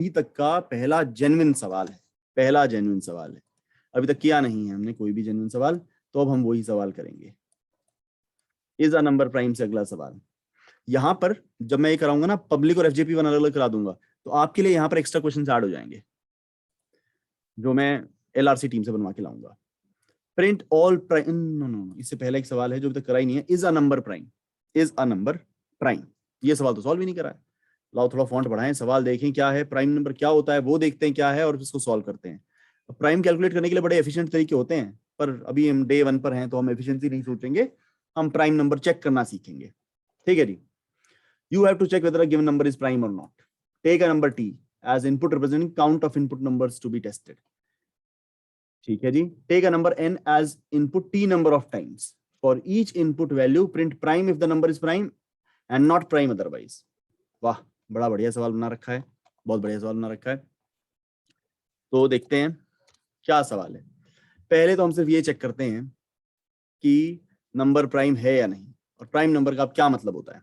अभी तक का पहला जेन्युइन सवाल है, पहला जेन्युइन सवाल है। अभी तक किया नहीं है हमने कोई भी जेन्युइन सवाल, तो अब हम वही सवाल करेंगे। इज अ नंबर प्राइम से अगला सवाल। यहां पर जब मैं ये कराऊंगा ना, पब्लिक और एफजेपी वन अलग अलग करा दूंगा, तो आपके लिए यहां पर एक्स्ट्रा क्वेश्चन ऐड हो जाएंगे जो मैं एलआरसी टीम से बनवा के लाऊंगा। Print all prime, no no, इससे पहले एक सवाल है जो अभी तक करा ही नहीं है। Is a number prime, is a number prime, ये सवाल तो सॉल्व ही नहीं करा है। लाओ थोड़ा फॉन्ट बढ़ाएं, सवाल देखें क्या है, प्राइम नंबर क्या होता है वो देखते हैं क्या है, और इसको सॉल्व करते हैं। प्राइम कैलकुलेट करने के लिए बड़े एफिशिएंट तरीके होते हैं, पर अभी हम डे 1 पर हैं तो हम एफिशिएंसी नहीं सोचेंगे, हम प्राइम नंबर चेक करना सीखेंगे। ठीक है जी। You have to check whether a given number is prime और not. Take a number T as input representing count of input numbers to be tested. ठीक है जी। Take a number n as input t number of times for each input value print prime if the number is prime and not prime otherwise. वाह, बड़ा बढ़िया सवाल बना रखा है, बहुत बढ़िया सवाल बना रखा है। तो देखते हैं क्या सवाल है। पहले तो हम सिर्फ ये चेक करते हैं कि नंबर प्राइम है या नहीं, और प्राइम नंबर का क्या मतलब होता है।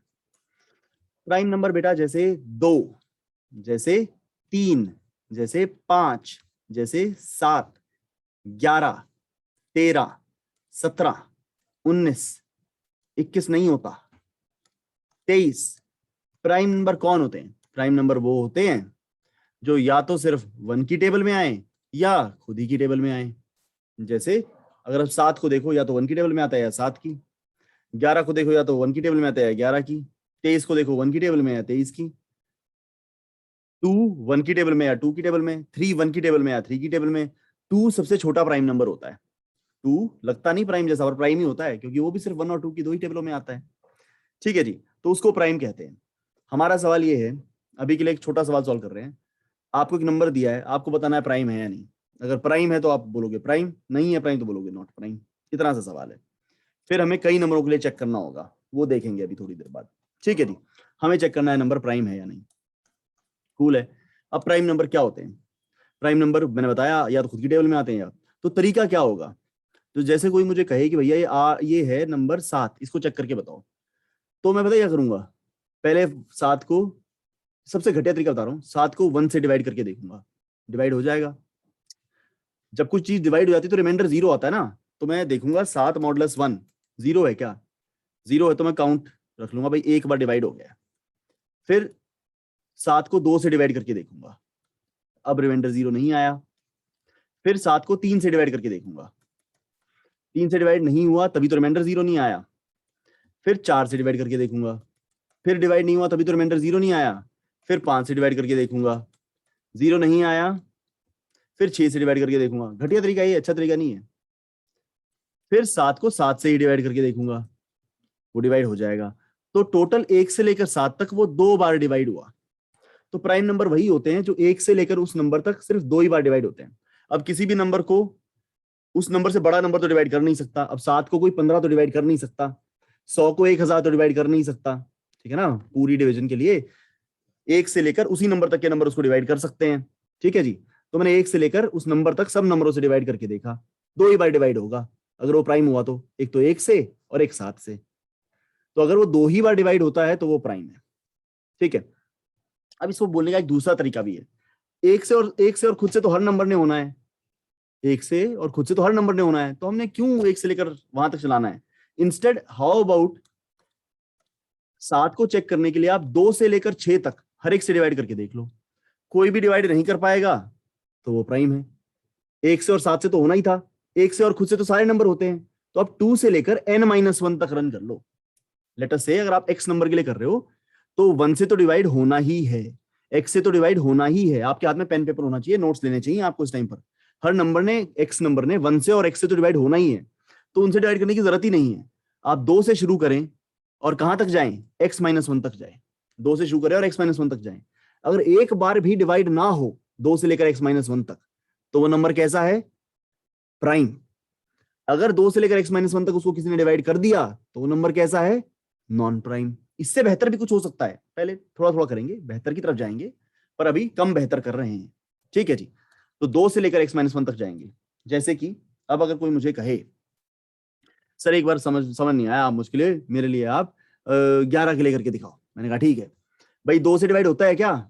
प्राइम नंबर बेटा जैसे 2, जैसे 3, जैसे 5, जैसे 7, 11, 13, 17, 19, 21 नहीं होता, 23। प्राइम नंबर कौन होते हैं? प्राइम नंबर वो होते हैं जो या तो सिर्फ 1 की टेबल में आए या खुद ही की टेबल में आए। जैसे अगर आप 7 को देखो, या तो 1 की टेबल में आता है या 7 की। 11 को देखो, या तो 1 की टेबल में आता है या 11 की। 23 को देखो, 1 की टेबल में या 23 की। 2 1 की टेबल में या 2 की टेबल में। 3 1 की टेबल में या 3 की टेबल में। 2 सबसे छोटा प्राइम नंबर होता है। 2 लगता नहीं प्राइम जैसा, और प्राइम ही होता है क्योंकि वो भी सिर्फ 1 और 2 की दो ही टेबलों में आता है। ठीक है जी, तो उसको प्राइम कहते हैं। हमारा सवाल ये है, अभी के लिए एक छोटा सवाल सॉल्व कर रहे हैं। आपको एक नंबर दिया है, आपको बताना है प्राइम है या नहीं। अगर प्राइम है तो आप बोलोगे प्राइम, नहीं है प्राइम तो बोलोगे नॉट प्राइम। इतना सा सवाल है। फिर हमें कई नंबरों के लिए चेक करना होगा, वो देखेंगे अभी थोड़ी देर बाद। ठीक है जी, हमें चेक करना है नंबर प्राइम है या नहीं। कूल है। अब प्राइम नंबर क्या होते हैं? प्राइम नंबर मैंने बताया या तो खुद की टेबल में आते हैं या, तो तरीका क्या होगा? तो जैसे कोई मुझे कहे कि भैया ये है नंबर 7, इसको चेक करके बताओ, तो मैं पता क्या करूंगा? पहले 7 को, सबसे घटिया तरीका बता रहा हूँ, 7 को 1 से डिवाइड करके देखूंगा, डिवाइड हो जाएगा। जब कुछ चीज डिवाइड हो जाती है तो रिमाइंडर 0 आता है ना, तो मैं देखूंगा 7 मॉडुलस 1 0 है क्या? 0 है तो मैं काउंट रख लूंगा, भाई एक बार डिवाइड हो गया। फिर 7 को 2 से डिवाइड करके देखूंगा, अब रिमाइंडर 0 नहीं आया। फिर 7 को 3 से डिवाइड करके देखूंगा, 3 से डिवाइड नहीं हुआ तभी तो रिमाइंडर 0 नहीं आया। फिर 4 से डिवाइड करके देखूंगा, फिर डिवाइड नहीं हुआ तभी तो रिमाइंडर 0 नहीं आया। फिर 5 से डिवाइड करके देखूंगा, 0 नहीं आया। फिर 6 से डिवाइड करके देखूंगा, घटिया तरीका ये, अच्छा तरीका नहीं है। फिर 7 को 7 से ही डिवाइड करके देखूंगा, वो डिवाइड हो जाएगा। तो टोटल 1 से लेकर 7 तक वो 2 बार डिवाइड हुआ। तो प्राइम नंबर वही होते हैं जो 1 से लेकर उस नंबर तक सिर्फ 2 ही बार डिवाइड होते हैं। अब किसी भी नंबर को उस नंबर से बड़ा नंबर तो डिवाइड कर नहीं सकता। अब 7 को कोई 15 तो डिवाइड कर नहीं सकता, 100 को 1000 तो डिवाइड कर नहीं सकता। ठीक है ना, पूरी डिवीजन के लिए 1 से लेकर उसी नंबर तक के नंबर उसको डिवाइड कर सकते हैं। ठीक है जी, तो मैंने 1 से लेकर उस नंबर तक सब नंबरों से डिवाइड करके देखा, 2 ही बार डिवाइड होगा अगर वो प्राइम हुआ तो, एक तो 1 से और एक 7 से। तो अगर वो 2 ही बार डिवाइड होता है तो वो प्राइम है। ठीक है। अब इसको बोलने का एक दूसरा तरीका भी है। एक से और खुद से तो हर नंबर ने होना है, एक से और खुद से तो हर नंबर ने होना है, तो हमने क्यों 1 से लेकर वहां तक चलाना है? इंस्टेड हाउ अबाउट 7 को चेक करने के लिए आप 2 से लेकर 6 तक हर एक से डिवाइड करके देख लो, कोई भी डिवाइड नहीं कर पाएगा तो वो प्राइम है। 1 से और 7 से तो होना ही था, 1 से और खुद से तो सारे नंबर होते हैं, तो आप 2 से लेकर n-1 तक रन कर लो। लेट अस से अगर आप x नंबर के लिए कर रहे हो तो 1 से तो डिवाइड होना ही है, x से तो डिवाइड होना ही है। आपके हाथ में पेन पेपर होना चाहिए, नोट्स लेने चाहिए आपको इस टाइम पर। हर नंबर ने, x नंबर ने 1 से और x से तो डिवाइड होना ही है, तो उनसे डिवाइड करने की जरूरत ही नहीं है। आप 2 से शुरू करें और कहां तक जाएं? x-1 तक जाएं। 2 से शुरू करें और x-1 तक जाएं। अगर एक बार भी डिवाइड ना हो 2 से लेकर x-1 तक, तो वो नंबर कैसा है? प्राइम। अगर 2 से लेकर x-1 तक उसको किसी ने डिवाइड कर दिया तो वो नंबर कैसा है? Non prime. इससे बेहतर भी कुछ हो सकता है, पहले थोड़ा थोड़ा करेंगे, बेहतर की तरफ जाएंगे, पर अभी कम बेहतर कर रहे हैं। ठीक है जी, तो 2 से लेकर x-1 तक जाएंगे। जैसे कि अब अगर कोई मुझे कहे सर एक बार समझ नहीं आया, आप मुझके लिए, मेरे लिए आप 11 के लिए करके दिखाओ। मैंने कहा ठीक है भाई, 2 से डिवाइड होता है क्या?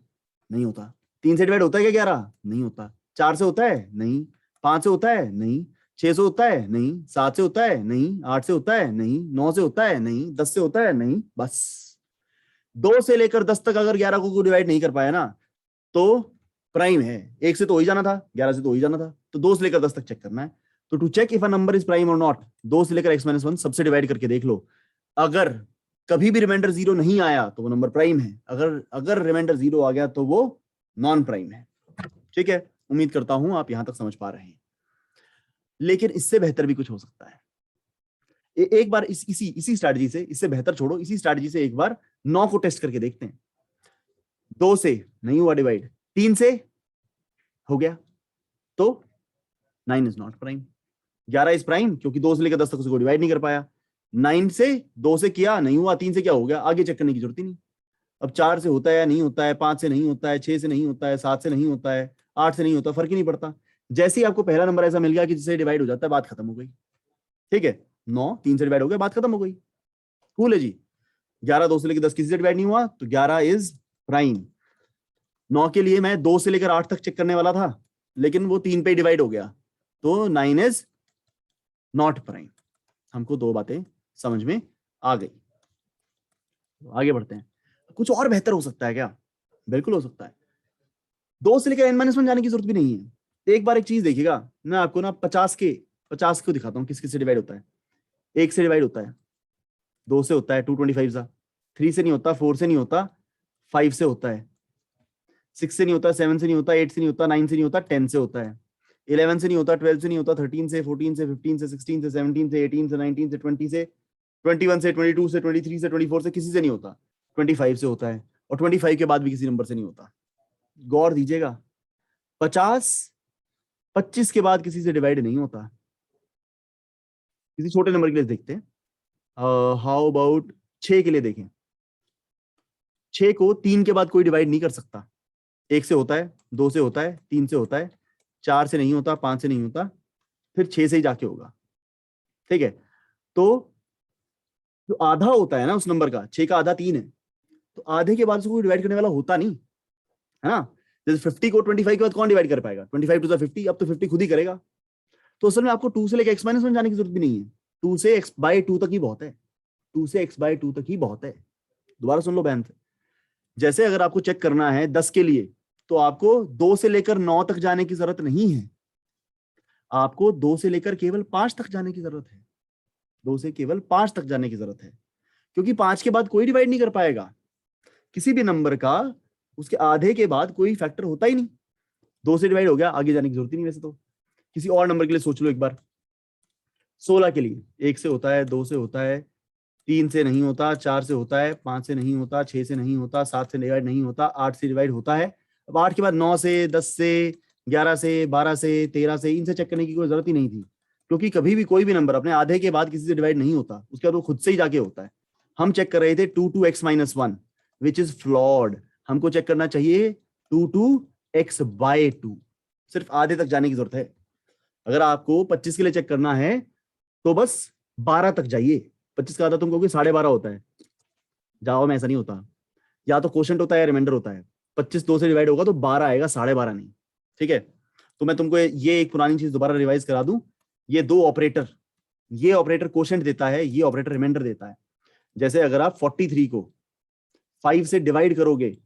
नहीं होता। 3 से डिवाइड होता है क्या 11? नहीं होता। 4 से होता है? नहीं। 5 से होता है? नहीं। 6 से होता है? नहीं। 7 से होता है? नहीं। 8 से होता है? नहीं। 9 से होता है? नहीं। 10 से होता है? नहीं। बस 2 से लेकर 10 तक अगर 11 को डिवाइड नहीं कर पाया ना तो प्राइम है। 1 से तो हो ही जाना था, 11 से तो हो ही जाना था, तो 2 से लेकर 10 तक चेक करना है। तो to check if a number is prime और नॉट, 2 से लेकर x-1 सबसे डिवाइड करके देख लो। अगर कभी भी रिमाइंडर 0 नहीं आया तो वो नंबर प्राइम है, अगर अगर रिमाइंडर 0 आ गया तो वो नॉन प्राइम है। ठीक है, उम्मीद करता हूं आप यहां तक समझ पा रहे हैं। लेकिन इससे बेहतर भी कुछ हो सकता है। एक बार इसी स्ट्रैटेजी से, इससे बेहतर छोड़ो, इसी स्ट्रैटेजी से एक बार 9 को टेस्ट करके देखते हैं। 2 से नहीं हुआ डिवाइड, 3 से हो गया, तो 9 is not prime. 11 is prime क्योंकि 2 से लेकर 10 तक उसको डिवाइड नहीं कर पाया। 9 से 2 से किया, नहीं हुआ, 3 से क्या हो गया, आगे चेक करने की जरूरत ही नहीं। अब 4 से होता है नहीं होता है, 5 से नहीं होता है, 6 से नहीं होता है, 7 से नहीं होता है, 8 से नहीं होता, फर्क ही नहीं पड़ता। जैसे ही आपको पहला नंबर ऐसा मिल गया कि जिससे डिवाइड हो जाता है, बात खत्म हो गई। ठीक है, 9 3 से डिवाइड हो गया, बात खत्म हो गई। कूल है जी। 11 2 से लेकर 10 किसी से डिवाइड नहीं हुआ तो 11 इज प्राइम। 9 के लिए मैं 2 से लेकर 8 तक चेक करने वाला था, लेकिन वो 3 पे डिवाइड हो गया, तो 9 इज नॉट प्राइम। हमको 2 बातें समझ में आ गई। आगे बढ़ते हैं। कुछ और बेहतर हो सकता है क्या? बिल्कुल हो सकता है। 2 से लेकर n-1 जाने की जरूरत भी नहीं है। एक बार एक चीज देखिएगा, मैं आपको ना 50 को दिखाता हूँ किस किस से डिवाइड होता है। 1 से डिवाइड होता है, 2 से होता है 225 सा, 3 से नहीं होता, 4 से नहीं होता, 5 से होता है, 6 से नहीं होता, 7 से नहीं होता, 8 से नहीं होता, 9 से नहीं होता, 10 से होता है, 11 से नहीं होता, 12 से नहीं होता, 13 से, 14 से, 15 से, 16 से, 17 से, 18 से, 19 से, 20 से, 21 से, 22 से, 23 से, 24 से, किसी से नहीं होता। 25 से होता है, और 25 के बाद भी किसी नंबर से नहीं होता। गौर दीजिएगा, 25 के बाद किसी से डिवाइड नहीं होता। किसी छोटे नंबर के लिए देखते हैं, हाउ अबाउट 6 के लिए देखें। 6 को 3 के बाद कोई डिवाइड नहीं कर सकता। 1 से होता है, 2 से होता है, 3 से होता है, 4 से नहीं होता, 5 से नहीं होता, फिर 6 से ही जाके होगा। ठीक है, तो जो आधा होता है ना उस नंबर का, 6 का आधा 3 है, तो आधे के बाद से कोई डिवाइड करने वाला होता नहीं है ना। जैसे 50 को 25 के बाद कौन डिवाइड कर पाएगा? 25 टू 50, अब तो 50 खुद ही करेगा। तो असल में आपको 2 से लेकर x-1 जाने की जरूरत भी नहीं है। 2 से x/2 तक ही बहुत है। 2 से x/2 तक ही बहुत है। दोबारा सुन लो बहन से। जैसे अगर आपको चेक करना है 10 के लिए, तो आपको 2 से लेकर 9 तक जाने की जरूरत नहीं है, आपको 2 से लेकर केवल 5 तक जाने की जरूरत है। 2 से केवल 5 तक जाने की जरूरत है, क्योंकि 5 के बाद कोई डिवाइड नहीं कर पाएगा किसी भी नंबर का। उसके आधे के बाद कोई फैक्टर होता ही नहीं। 2 से डिवाइड हो गया, आगे जाने की जरूरत ही नहीं। वैसे तो किसी और नंबर के लिए सोच लो एक बार। 16 के लिए 1 से होता है, 2 से होता है, 3 से नहीं होता, 4 से होता है, 5 से नहीं होता, 6 से नहीं होता, 7 से डिवाइड नहीं होता, 8 से डिवाइड होता है। अब 8 के बाद 9 से, 10 से, 11 से, 12 से, 13 से, इनसे चेक करने की कोई जरूरत ही नहीं थी, क्योंकि कभी भी कोई भी नंबर अपने आधे के बाद किसी से डिवाइड नहीं होता, उसके बाद वो खुद से ही जाके होता है। हम चेक कर रहे थे 2 to x-1 which is flawed. हमको चेक करना चाहिए 2 to x/2, सिर्फ आधे तक जाने की जरूरत है। अगर आपको 25 के लिए चेक करना है तो बस 12 तक जाइए। 25 का आधा तुम कहोगे 12.5 होता है, जावा में ऐसा नहीं होता, या तो क्वोशंट होता है या रिमाइंडर होता है। 25 2 से डिवाइड होगा तो 12 आएगा, 12.5 नहीं। ठीक है, तो मैं तुमको ये एक पुरानी चीज दोबारा रिवाइज करा दूं। ये दो ऑपरेटर, ये ऑपरेटर क्वोशंट देता है, ये ऑपरेटर रिमाइंडर देता है। जैसे अगर आप 43 को 5 से डिवाइड करोगे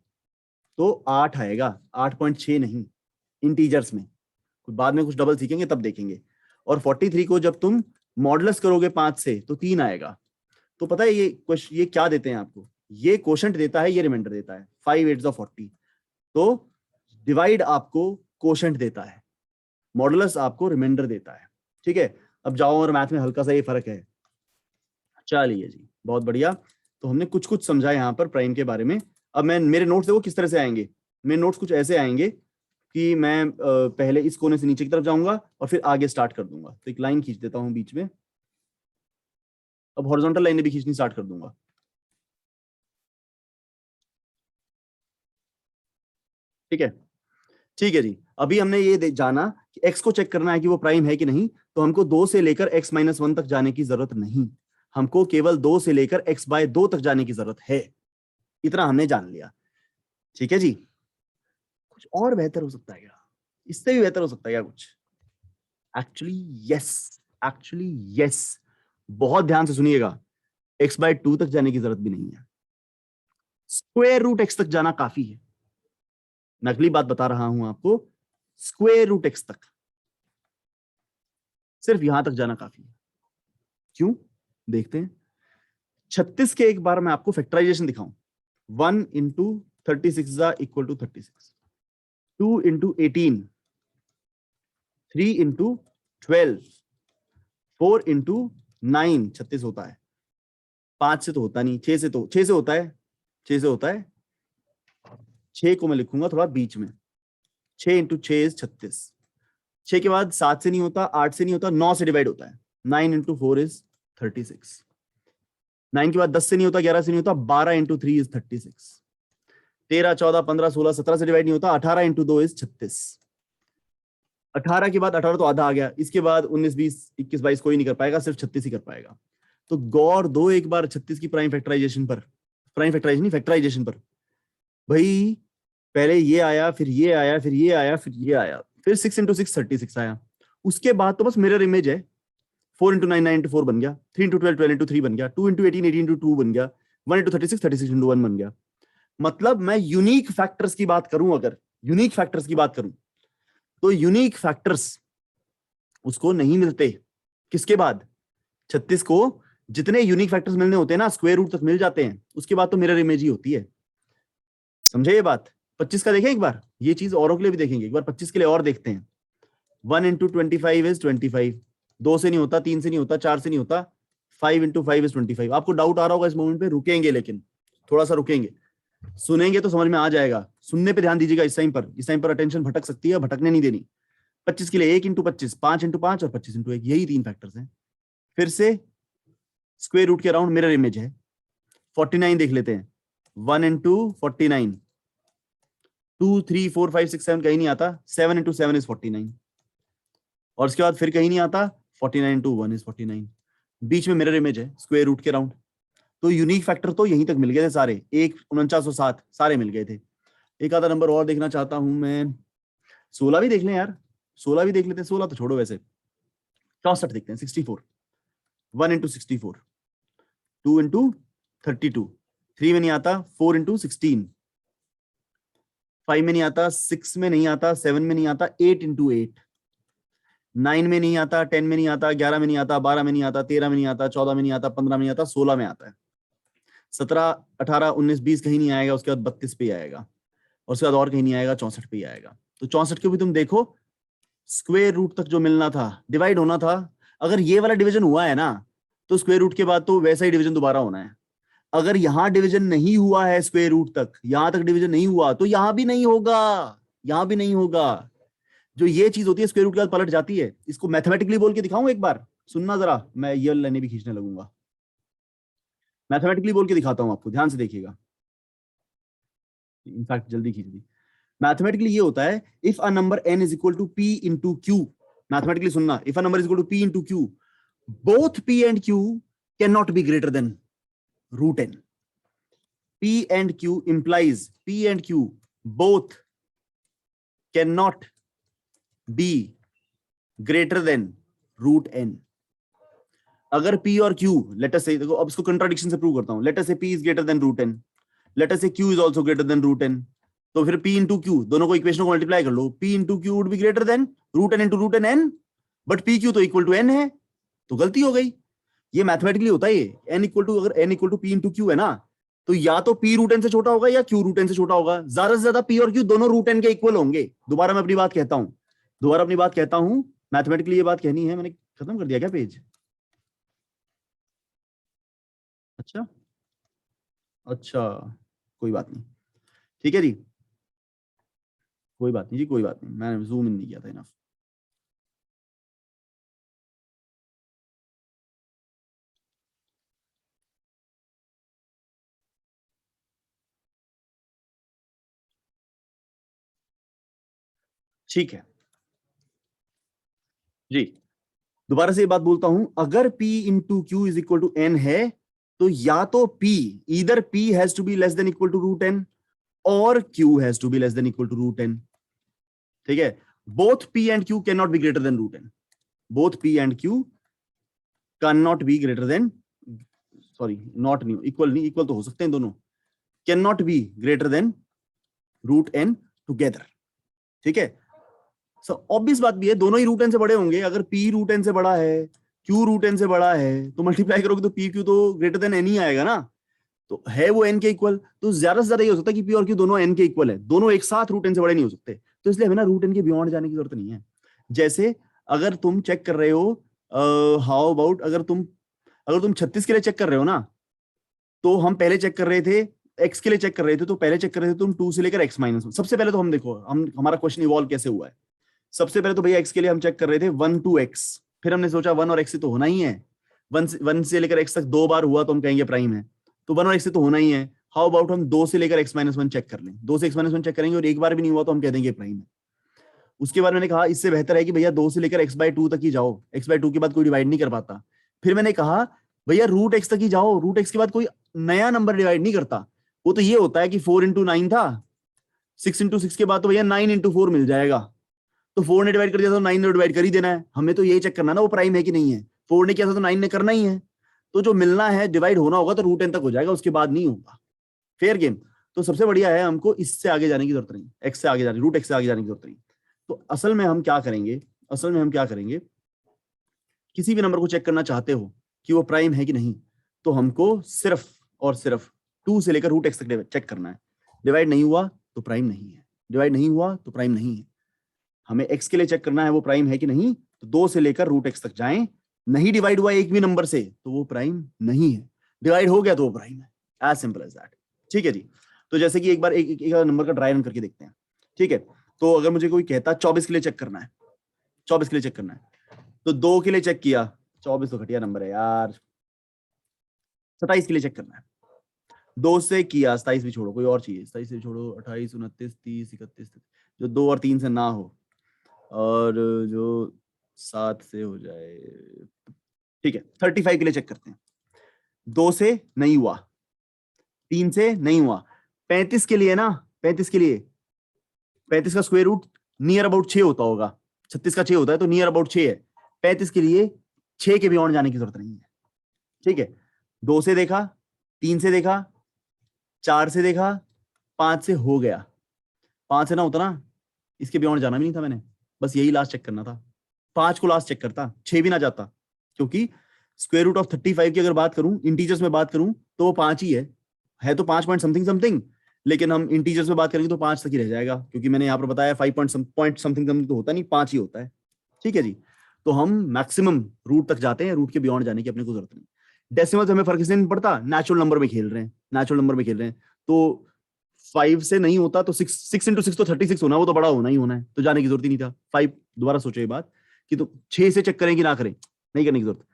तो 8 आएगा, 8.6 नहीं, इंटीजर्स में। बाद में कुछ डबल सीखेंगे तब देखेंगे। और 43 को जब तुम मॉडुलस करोगे 5 से तो 3 आएगा। तो पता है ये क्या देते हैं आपको? ये क्वोशंट देता है, ये रिमाइंडर देता है। 5 8 40, तो डिवाइड आपको क्वोशंट देता है, मॉडुलस आपको रिमाइंडर देता है। ठीक है, अब जाओ, और मैथ में हल्का सा ये फर्क है। चलिए जी, बहुत बढ़िया। तो हमने कुछ कुछ समझा यहाँ पर प्राइम के बारे में। अब मैं मेरे नोट्स देखो किस तरह से आएंगे। मेरे नोट्स कुछ ऐसे आएंगे कि मैं पहले इस कोने से नीचे की तरफ जाऊंगा और फिर आगे स्टार्ट कर दूंगा। तो एक लाइन खींच देता हूं बीच में, अब हॉरिजॉन्टल लाइनें भी खींचनी स्टार्ट कर दूंगा। ठीक है, ठीक है जी। अभी हमने ये जाना कि x को चेक करना है कि वो प्राइम है कि नहीं, तो हमको 2 से लेकर x-1 तक जाने की जरूरत नहीं, हमको केवल 2 से लेकर x/2 तक जाने की जरूरत है। इतना हमने जान लिया। ठीक है जी, कुछ और बेहतर हो सकता है क्या? इससे भी बेहतर हो सकता है क्या कुछ? एक्चुअली यस, बहुत ध्यान से सुनिएगा। x/2 तक जाने की जरूरत भी नहीं है, स्क्वायर रूट x तक जाना काफी है। मैं अगली बात बता रहा हूं आपको, स्क्वायर रूट x तक, सिर्फ यहां तक जाना काफी है। क्यों? देखते हैं। 36 के एक बार मैं आपको फैक्टराइजेशन दिखाऊं। 1 into 36 equal to 36, 2 into 18, 3 into 12, 4 into 9, 36 होता है। 5 से तो होता नहीं, 6 से तो 6 से होता है, 6 से होता है। 6 को मैं लिखूंगा थोड़ा बीच में, 6 इंटू 6 इज 36। 6 के बाद 7 से नहीं होता, 8 से नहीं होता, 9 से डिवाइड होता है। 9 इंटू 4 इज 36। 9 के बाद 10 से नहीं होता, 11 से नहीं होता, 12 इंटू 3 इज 36। 13, 14, 15, 16, 17 से डिवाइड नहीं होता, 18 इंटू 2 इज 36। 18 के बाद 18 तो आधा आ गया, इसके बाद 19, 20, 21, 22 कोई नहीं कर पाएगा, सिर्फ 36 ही कर पाएगा। तो गौर दो एक बार 36 की प्राइम फैक्टराइजेशन पर, प्राइम फैक्टराइजेशन नहीं, फैक्टराइजेशन पर। भाई पहले ये आया, फिर ये आया, फिर ये आया, फिर ये आया, फिर 6 इंटू 6 36 आया। उसके बाद तो बस मिरर इमेज है। 4 इंटू 9 9 इंटू 4 बन गया, 3 इंटू 12 12 इंटू 3 बन गया, 2 इंटू 18 18 इंटू 2 बन गया, 1 इंटू 36 36 इंटू 1 बन गया। मतलब मैं यूनिक फैक्टर्स की बात करूं, अगर यूनिक फैक्टर्स की बात करूं, तो यूनिक फैक्टर्स उसको नहीं मिलते। किसके बाद? 36 को जितने यूनिक फैक्टर्स मिलने होते हैं ना, स्क्वायर रूट तक मिल जाते हैं, उसके बाद तो मिरर इमेज ही होती है। समझे ये बात? 25 का देखें एक बार, ये चीज औरों के लिए भी देखेंगे एक बार, 25 के लिए और देखते हैं। 1 इंटू 25 इज 25, 2 से नहीं होता, 3 से नहीं होता, 4 से नहीं होता, 5 इंटू 5 इज 25। आपको डाउट आ रहा होगा इस मोमेंट पे, रुकेंगे, लेकिन थोड़ा सा रुकेंगे, सुनेंगे तो समझ में आ जाएगा। सुनने पे ध्यान दीजिएगा, इस टाइम पर अटेंशन भटक सकती है, भटकने नहीं देनी। 25 के लिए 1 इंटू 25, 5 इंटू 5 और 25 इंटू 1, यही 3 फैक्टर्स हैं। फिर से स्क्वायर रूट के अराउंड मिरर इमेज है। 49 देख लेते हैं, 1 इंटू 49, 2 3 4 5 6 7 कहीं नहीं आता, 7 इंटू 7 इज 49, और उसके बाद फिर कहीं नहीं आता, 49 इंटू 1 इज 49। बीच में मिरर इमेज है स्क्वायर रूट के अराउंड। तो यूनिक फैक्टर तो यहीं तक मिल गए थे सारे, 1 4907 सारे मिल गए थे। एक आधा नंबर और देखना चाहता हूं मैं, 16 भी देख लें यार, 16 भी देख लेते हैं, 16 तो छोड़ो वैसे, 64 देखते हैं, 64, 1 इंटू 64, 2 इंटू 32, 3 में नहीं आता, 4 इंटू 16, 5 में नहीं आता, 6 में नहीं आता, 7 में नहीं आता, 8 इंटू 8, 9 में नहीं आता, 10 में नहीं आता, 11 में नहीं आता, 12 में नहीं आता, 13 में नहीं आता, 14 में नहीं आता, 15 में नहीं आता, 16 में आता है, 17 18 19 20 कहीं नहीं आएगा, उसके बाद 32 पे आएगा, और उसके बाद और कहीं नहीं आएगा, 64 पे आएगा। तो 64 के भी तुम देखो, स्क्वायर रूट तक जो मिलना था, डिवाइड होना था, अगर ये वाला डिवीजन हुआ है ना, तो स्क्वायर रूट के बाद तो वैसा ही डिवीजन दोबारा होना है। अगर यहां डिवीजन नहीं हुआ है स्क्वायर रूट तक, यहां तक डिवीजन नहीं हुआ, तो यहां भी नहीं होगा, यहां भी नहीं होगा। जो ये चीज होती है स्क्वायर रूट के बाद पलट जाती है, इसको मैथमेटिकली बोल के दिखाऊं एक बार, सुनना जरा, मैं ये लाइनें भी खींचने लगूंगा, मैथमेटिकली बोल के दिखाता हूं आपको, ध्यान से देखिएगा, इनफैक्ट जल्दी खींच दी। मैथमेटिकली ये होता है, if a number n is equal to p into Q, mathematically सुनना, if a number is equal to p into Q, both p and q cannot be greater than root n. p and q implies p and q both cannot be greater than root n. अगर p और q, let us से, देखो अब इसको contradiction से prove करता हूं, let us से p is greater than root n, let us से q is also greater than root n, तो फिर p into q, दोनों को इक्वेशन को मल्टीप्लाई कर लो, p into q would be greater than root n into root n, but p q तो equal to n है, तो गलती हो गई। ये मैथमेटिकली होता है, ये n इक्वल टू, अगर n equal to p into q है ना, तो या तो p रूट n से छोटा होगा या q रूट n से छोटा होगा, ज्यादा से ज्यादा p और q दोनों रूट n के इक्वल होंगे। दोबारा मैं अपनी बात कहता हूं, दोबारा अपनी बात कहता हूं, मैथमेटिकली ये बात कहनी है, मैंने खत्म कर दिया क्या पेज? अच्छा अच्छा, कोई बात नहीं, ठीक है जी, कोई बात नहीं जी, कोई बात नहीं, मैंने जूम इन नहीं किया था इनफ। ठीक है जी, दोबारा से ये बात बोलता हूं, अगर p into Q is equal to n है, तो या तो p, इधर p has to be less than equal to root n, और q has to be less than equal to root n। ठीक है, both p and q can not be greater than root n, both p and q can not be greater than, sorry not नहीं, equal नहीं, equal तो हो सकते हैं दोनों, can not be greater than root n together. ठीक है, so obvious बात भी है, दोनों ही रूट n से बड़े होंगे। अगर p रूट n से बड़ा है, q रूट n से बड़ा है, तो मल्टीप्लाई करोगे तो p q तो ग्रेटर देन n ही आएगा ना, तो है वो n के इक्वल, तो ज्यादा से ज्यादा ये हो सकता है कि p और q दोनों n के इक्वल है, दोनों एक साथ रूट n से बड़े नहीं हो सकते, तो इसलिए हमें ना रूट n के बियॉन्ड जाने की जरूरत नहीं है। जैसे अगर तुम चेक कर रहे हो, हाउ अबाउट अगर तुम 36 के लिए चेक कर रहे हो ना, तो हम पहले चेक कर रहे थे x के लिए चेक कर रहे थे, तो पहले चेक कर रहे थे तुम 2 से लेकर x माइनस 1। सबसे पहले तो हम देखो हमारा क्वेश्चन इवॉल्व कैसे हुआ है। सबसे पहले तो भैया x के लिए हम चेक कर रहे थे 1 to x, फिर हमने सोचा 1 और x से तो होना ही है, 1 से लेकर x तक 2 बार हुआ तो हम कहेंगे प्राइम है, तो 1 और x से तो होना ही है। हाउ अबाउट हम 2 से लेकर x माइनस 1 चेक कर लें, 2 से x माइनस 1 चेक करेंगे और एक बार भी नहीं हुआ तो हम कह देंगे प्राइम है। उसके बाद मैंने कहा इससे बेहतर है कि भैया 2 से लेकर x/2 तक ही जाओ, x/2 के बाद कोई डिवाइड नहीं कर पाता। फिर मैंने कहा भैया रूट x तक ही जाओ, रूट x के बाद कोई नया नंबर डिवाइड नहीं करता, वो तो ये होता है कि 4 into 9 था, 6 into 6 के बाद तो भैया 9 into 4 मिल जाएगा, तो 4 ने डिवाइड कर दिया तो 9 ने डिवाइड कर ही देना है, हमें तो यही चेक करना ना वो प्राइम है कि नहीं है। 4 ने किया था तो 9 ने करना ही है, तो जो मिलना है डिवाइड होना होगा तो रूट n तक हो जाएगा, उसके बाद नहीं होगा। Fair game. तो सबसे बढ़िया है हमको इससे आगे जाने की जरूरत नहीं, x से आगे जाने, रूट x से आगे जाने की जरूरत नहीं। तो असल में हम क्या करेंगे, किसी भी नंबर को चेक करना चाहते हो कि वो प्राइम है कि नहीं, तो हमको सिर्फ और सिर्फ 2 से लेकर रूट x तक चेक करना है। डिवाइड नहीं हुआ तो प्राइम नहीं है, डिवाइड नहीं हुआ तो प्राइम नहीं है। हमें x के लिए चेक करना है वो प्राइम है कि नहीं, तो 2 से लेकर रूट x तक जाएं, नहीं डिवाइड हुआ एक भी नंबर से तो वो प्राइम नहीं है, डिवाइड हो गया तो वो प्राइम है, एज सिंपल एज दैट। ठीक है जी। तो जैसे कि एक बार एक नंबर का ड्राई रन करके देखते हैं। ठीक है, तो अगर मुझे कोई कहता 24 के लिए चेक करना है, 24 के लिए चेक करना है, तो 2 के लिए चेक किया, 24 तो घटिया नंबर है यार, 27 के लिए चेक करना है, 2 से किया, 27 भी छोड़ो, कोई और चाहिए, 27 से छोड़ो, 28, 29, 30, 31, जो 2 और 3 से ना हो और जो 7 से हो जाए। ठीक है, 35 के लिए चेक करते हैं, 2 से नहीं हुआ, 3 से नहीं हुआ, 35 के लिए ना, 35 के लिए 35 का स्क्वायर रूट नियर अबाउट 6 होता होगा, 36 का 6 होता है तो नियर अबाउट 6 है, 35 के लिए 6 के बियॉन्ड जाने की जरूरत नहीं है। ठीक है, 2 से देखा, 3 से देखा, 4 से देखा, 5 से हो गया, 5 से ना होता ना, इसके बियॉन्ड जाना भी नहीं था मैंने, बस यही लास्ट चेक करना था, 5 को लास्ट चेक करता, 6 भी ना जाता, क्योंकि स्क्वायर रूट ऑफ 35 की अगर बात करूं, इंटीजर्स में बात करूं तो वो 5 ही है तो 5 पॉइंट समथिंग समथिंग, लेकिन हम इंटीजर्स में बात करेंगे तो 5 तक ही रह जाएगा, क्योंकि मैंने यहाँ पर बताया 5 पॉइंट समथिंग समथिंग तो होता नहीं, 5 ही होता है। ठीक है जी, तो हम मैक्सिमम रूट तक जाते हैं, रूट के बियॉन्ड जाने की अपने को जरूरत नहीं। डेसिमल से हमें फर्क इसलिए नहीं पड़ता, नेचुरल नंबर में खेल रहे हैं, नेचुरल नंबर में खेल रहे हैं, तो 5 से नहीं होता तो 6 into 6 तो 36 होना, वो तो बड़ा होना ही होना है, तो जाने की जरूरत ही नहीं था। 5 दोबारा सोचो ये बात कि तो 6 से चेक करें कि ना करें, नहीं करने की जरूरत,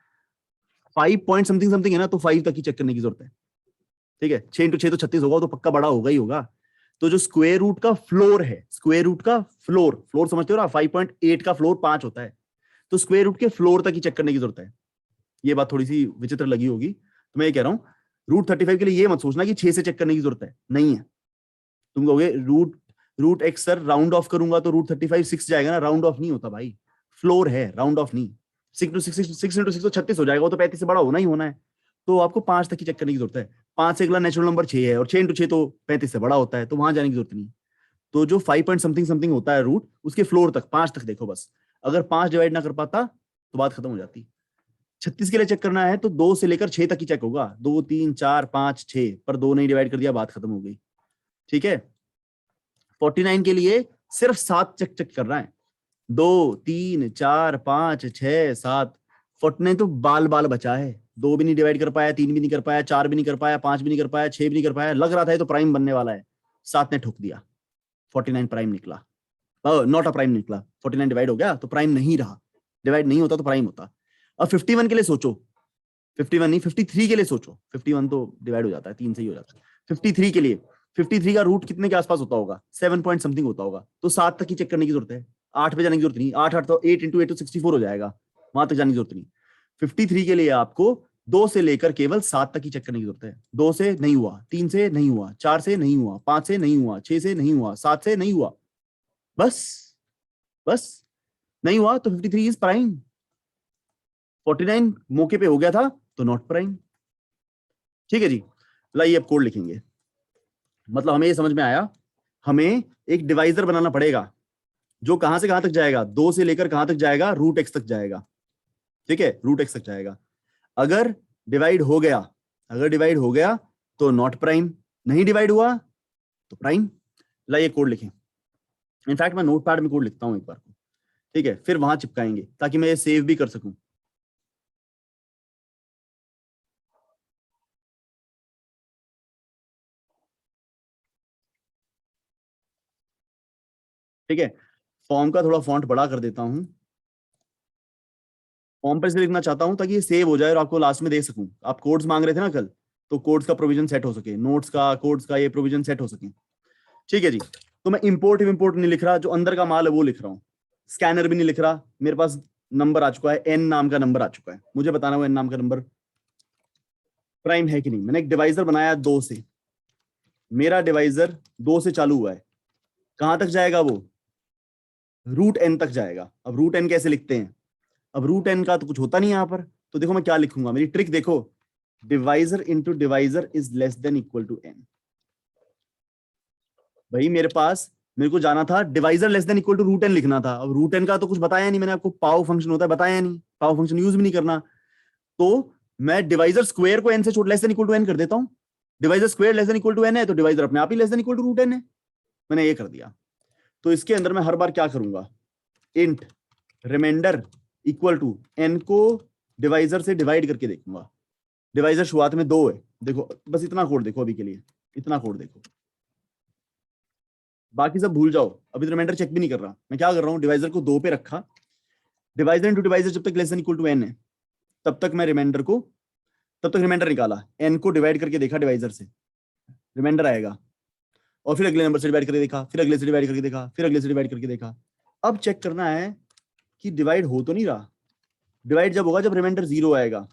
5 पॉइंट समथिंग समथिंग है ना, तो 5 तक ही चेक करने की जरूरत है। ठीक है, 6 into 6 तो 36 होगा, तो पक्का बड़ा होगा ही होगा। तो जो स्क्वायर रूट का फ्लोर है, स्क्वायर रूट का फ्लोर समझते हो ना, 5.8 का फ्लोर 5 होता है, तो स्क्वायर रूट के फ्लोर तक ही चेक करने की जरूरत है। ये बात थोड़ी सी विचित्र लगी होगी, तो मैं ये कह रहा हूं रूट 35 के लिए ये मत सोचना कि 6 से चेक करने की जरूरत है, नहीं है। तुम कहोगे root X sir round off करूंगा तो रूट 35 6 जाएगा ना, राउंड ऑफ नहीं होता भाई, फ्लोर है, राउंड ऑफ नहीं। 6 into 6 तो 36 हो जाएगा, वो तो 35 से बड़ा होना ही होना है, तो आपको 5 तक ही चेक करने की जरूरत है। 5 से अगला नेचुरल नंबर 6 है, और 6 into 6 तो 35 से बड़ा होता है, तो वहां जाने की जरूरत नहीं। तो जो 5 पॉइंट समथिंग समथिंग होता है रूट, उसके फ्लोर तक 5 तक देखो बस, अगर 5 डिवाइड ना कर पाता तो बात खत्म हो जाती। 36 के लिए चेक करना है तो 2 से लेकर 6 तक ही चेक होगा, 2 3 4 5 6, पर 2 नहीं डिवाइड कर दिया, बात खत्म हो गई। ठीक है, 49 के लिए सिर्फ 7 चेक चेक कर रहा है, 2 3 4 5 6 7, 49 तो बाल बचा है, 2 भी नहीं डिवाइड कर पाया, 3 भी नहीं कर पाया, 4 भी नहीं कर पाया, 5 भी नहीं कर पाया, 6 भी नहीं कर पाया, लग रहा था ये तो प्राइम बनने वाला है, 7 ने ठोक दिया, 49 प्राइम निकला, नॉट अ प्राइम निकला, 49 डिवाइड हो गया तो प्राइम नहीं रहा, डिवाइड नहीं होता तो प्राइम होता। अब 51 के लिए सोचो, 51 नहीं 53 के लिए सोचो, 51 तो डिवाइड हो जाता है, 3 से ही हो जाता है। 53 के लिए, 53 का रूट कितने के आसपास होता होगा, 7 पॉइंट समथिंग होता होगा, तो 7 तक ही चेक करने की जरूरत है, 8 पे जाने की जरूरत नहीं, 8 तो 8 into 8 तो 64 हो जाएगा, वहां तक जाने की जरूरत नहीं। 53 के लिए आपको 2 से लेकर केवल 7 तक ही चेक करने की जरूरत है, 2 से नहीं हुआ, 3 से नहीं हुआ, 4 से नहीं हुआ, 5 से नहीं हुआ, 6 से नहीं हुआ, 7 से नहीं हुआ, बस बस नहीं हुआ तो 53 इज प्राइम, 49 मौके पे हो गया था तो नॉट प्राइम। ठीक है जी, लाइए अब कोड लिखेंगे। मतलब हमें ये समझ में आया, हमें एक डिवाइजर बनाना पड़ेगा जो कहां से कहां तक जाएगा, 2 से लेकर कहां तक जाएगा, रूट एक्स तक जाएगा। ठीक है, रूट एक्स तक जाएगा। अगर डिवाइड हो गया, अगर डिवाइड हो गया तो नॉट प्राइम, नहीं डिवाइड हुआ तो प्राइम। लाइए कोड लिखें। इनफैक्ट मैं नोटपैड में कोड लिखता हूं एक बार को, ठीक है, फिर वहां चिपकाएंगे ताकि मैं ये सेव भी कर सकूं। ठीक है, फॉर्म का थोड़ा फॉन्ट बड़ा कर देता हूं। फॉर्म पर से लिखना चाहता हूं ताकि ये सेव हो जाए और आपको लास्ट में देख सकूं। आप कोड्स मांग रहे थे ना कल, तो कोड्स का प्रोविजन सेट हो सके, नोट्स का, कोड्स का ये प्रोविजन सेट हो सके। ठीक है जी, तो मैं इंपोर्ट नहीं लिख रहा, जो अंदर का माल है वो लिख रहा हूँ। स्कैनर भी नहीं लिख रहा, मेरे पास नंबर आ चुका है, एन नाम का नंबर आ चुका है, मुझे बताना वो एन नाम का नंबर प्राइम है कि नहीं। मैंने एक डिवाइजर बनाया 2 से, मेरा डिवाइजर 2 से चालू हुआ है, कहां तक जाएगा वो, रूट एन तक जाएगा। अब रूट एन कैसे लिखते हैं, अब रूट एन का तो कुछ होता नहीं यहां पर, तो देखो मैं क्या लिखूंगा, मेरी ट्रिक देखो, divisor into divisor is less than equal to N. भाई मेरे पास, मेरे को जाना था divisor less than equal to root N लिखना था। अब रूट एन का तो कुछ बताया नहीं मैंने आपको, पाव फंक्शन होता है बताया नहीं, पाव फंक्शन यूज भी नहीं करना, तो मैं डिवाइजर स्क्वायर को एन से छोटा less than equal to N कर देता हूं। Divisor square less than equal to N है तो डिवाइजर अपने आप ही less than equal to root N है, मैंने ये कर दिया। तो इसके अंदर मैं हर बार क्या करूंगा, int reminder equal to N को डिवाइजर से डिवाइड करके देखूंगा। डिवाइजर शुरुआत में 2 है, देखो बस इतना कोड देखो अभी के लिए, इतना कोड देखो, बाकी सब भूल जाओ। अभी तो रिमाइंडर चेक भी नहीं कर रहा, मैं क्या कर रहा हूं, डिवाइजर को 2 पे रखा, डिवाइजर इंटू डिवाइजर जब तक less than equal to N है तब तक मैं रिमाइंडर को, तब तक रिमाइंडर निकाला, एन को डिवाइड करके देखा डिवाइजर से, रिमाइंडर आएगा, और फिर अगले नंबर से डिवाइड करके देखा, फिर अगले से डिवाइड करके देखा, फिर अगले से डिवाइड करके देखा। अब चेक करना है कि डिवाइड हो तो नहीं रहा। डिवाइड जब होगा जब रिमाइंडर 0 आएगा,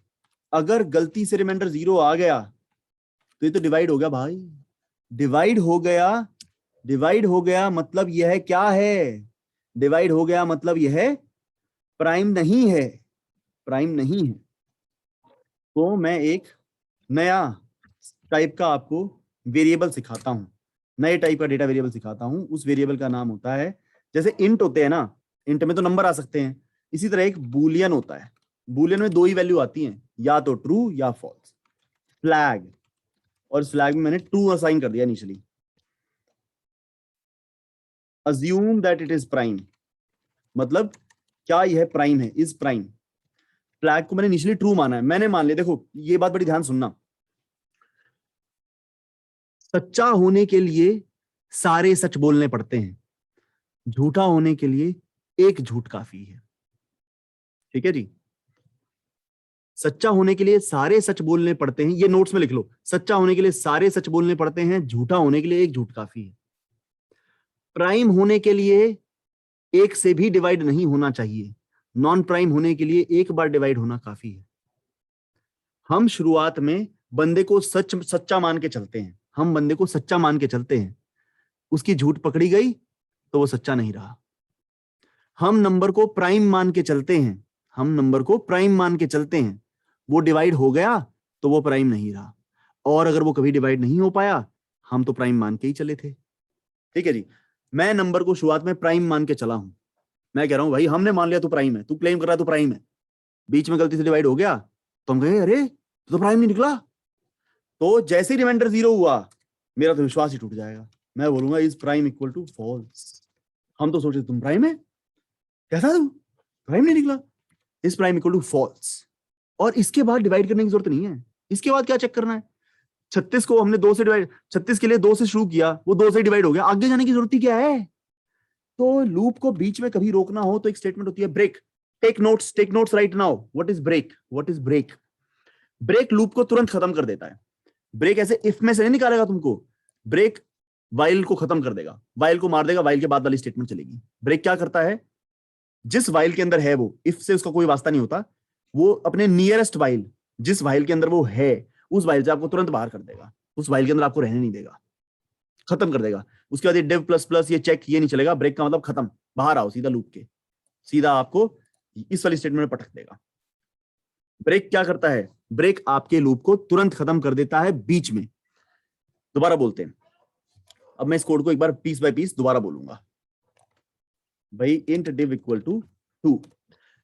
अगर गलती से रिमाइंडर 0 आ गया तो ये तो डिवाइड हो गया भाई, डिवाइड हो गया, डिवाइड हो गया मतलब यह क्या है, डिवाइड हो गया मतलब यह प्राइम नहीं है, प्राइम नहीं है। तो मैं एक नया टाइप का आपको वेरिएबल सिखाता हूं, नए टाइप का डेटा वेरिएबल सिखाता हूं। उस वेरिएबल का नाम होता है, जैसे इंट होते हैं ना, इंट में तो नंबर आ सकते हैं, इसी तरह एक बूलियन होता है, बूलियन में 2 ही वैल्यू आती हैं, या तो ट्रू या फॉल्स। फ्लैग, और इस फ्लैग में मैंने ट्रू असाइन कर दिया initially. Assume that it is prime, मतलब क्या यह प्राइम है, इज प्राइम। फ्लैग को मैंने इनिशियली ट्रू माना है, मैंने मान लिया। देखो ये बात बड़ी ध्यान सुनना, सच्चा होने के लिए सारे सच बोलने पड़ते हैं, झूठा होने के लिए एक झूठ काफी है। ठीक है जी, सच्चा होने के लिए सारे सच बोलने पड़ते हैं, ये नोट्स में लिख लो, सच्चा होने के लिए सारे सच बोलने पड़ते हैं, झूठा होने के लिए एक झूठ काफी है। प्राइम होने के लिए एक से भी डिवाइड नहीं होना चाहिए, नॉन प्राइम होने के लिए एक बार डिवाइड होना काफी है। हम शुरुआत में बंदे को सच्चा मान के चलते हैं, हम बंदे को सच्चा मान के चलते हैं, उसकी झूठ पकड़ी गई तो वो सच्चा नहीं रहा। हम नंबर को प्राइम मान के चलते हैं, हम नंबर को प्राइम मान के चलते हैं, वो डिवाइड हो गया तो वो प्राइम नहीं रहा, और अगर वो कभी डिवाइड नहीं हो पाया हम तो प्राइम मान के ही चले थे। ठीक है जी, मैं नंबर को शुरुआत में प्राइम मान के चला हूं, मैं कह रहा हूं भाई हमने मान लिया तू प्राइम है, तू क्लेम कर रहा है तू प्राइम है, बीच में गलती से डिवाइड हो गया तो हम कहे अरे तो प्राइम नहीं निकला। तो जैसे ही रिमाइंडर 0 हुआ मेरा तो विश्वास ही टूट जाएगा, मैं बोलूंगा is prime equal to false. हम तो सोचे तुम प्राइम है, कैसा तू प्राइम नहीं निकला, is prime equal to false. और इसके बाद डिवाइड करने की जरूरत नहीं है, इसके बाद क्या चेक करना है, 36 को हमने 2 से डिवाइड, 36 के लिए 2 से शुरू किया, वो 2 से डिवाइड हो गया, आगे जाने की जरूरत ही क्या है। तो लूप को बीच में कभी रोकना हो तो एक स्टेटमेंट होती है break. Take notes right now, what is break, what is break. Break loop को तुरंत खत्म कर देता है, ब्रेक ऐसे इफ में से नहीं निकालेगा तुमको, ब्रेक वाइल को खत्म कर देगा, वाइल को मार देगा, वाइल के बाद वाली स्टेटमेंट चलेगी। ब्रेक क्या करता है, जिस वाइल के अंदर है वो, इफ से उसका कोई वास्ता नहीं होता, वो अपने नियरेस्ट वाइल, जिस वाइल के अंदर वो है उस वाइल से आपको तुरंत बाहर कर देगा, उस वाइल के अंदर आपको रहने नहीं देगा, खत्म कर देगा। उसके बाद ये डिव प्लस प्लस ये चेक ये नहीं चलेगा, ब्रेक का मतलब खत्म, बाहर आओ सीधा लूप के, सीधा आपको इस वाली स्टेटमेंट में पटक देगा। ब्रेक क्या करता है, ब्रेक आपके लूप को तुरंत खत्म कर देता है बीच में। दोबारा बोलते हैं, अब मैं इस कोड को एक बार पीस बाय पीस दोबारा बोलूंगा। भाई इंट div इक्वल टू 2,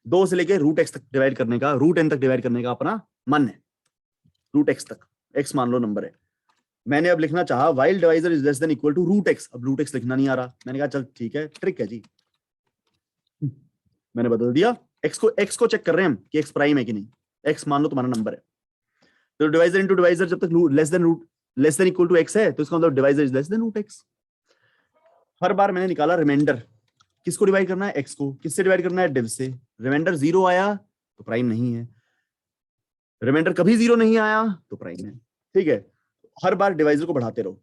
2 से लेके रूट एक्स तक डिवाइड करने का, रूट एन तक डिवाइड करने का अपना मन है, रूट एक्स तक, एक्स मान लो नंबर है। मैंने अब लिखना चाहा while divisor is less than equal to root x, अब रूट एक्स लिखना नहीं आ रहा, मैंने कहा चल ठीक है, ट्रिक है जी, मैंने बदल दिया। एक्स को चेक कर रहे हैं हम कि एक्स प्राइम है कि नहीं, एक्स मान लो तुम्हारा नंबर है, तो डिवाइजर इनटू डिवाइजर जब तक less than equal to x है तो इसका मतलब divisor is less than root X. हर बार मैंने निकाला रिमाइंडर, किसको डिवाइड करना है, एक्स को, किससे डिवाइड करना है, डिव से। रिमाइंडर 0 आया तो प्राइम नहीं है, रिमाइंडर कभी 0 नहीं आया तो प्राइम है। ठीक है, हर बार डिवाइजर को बढ़ाते रहो,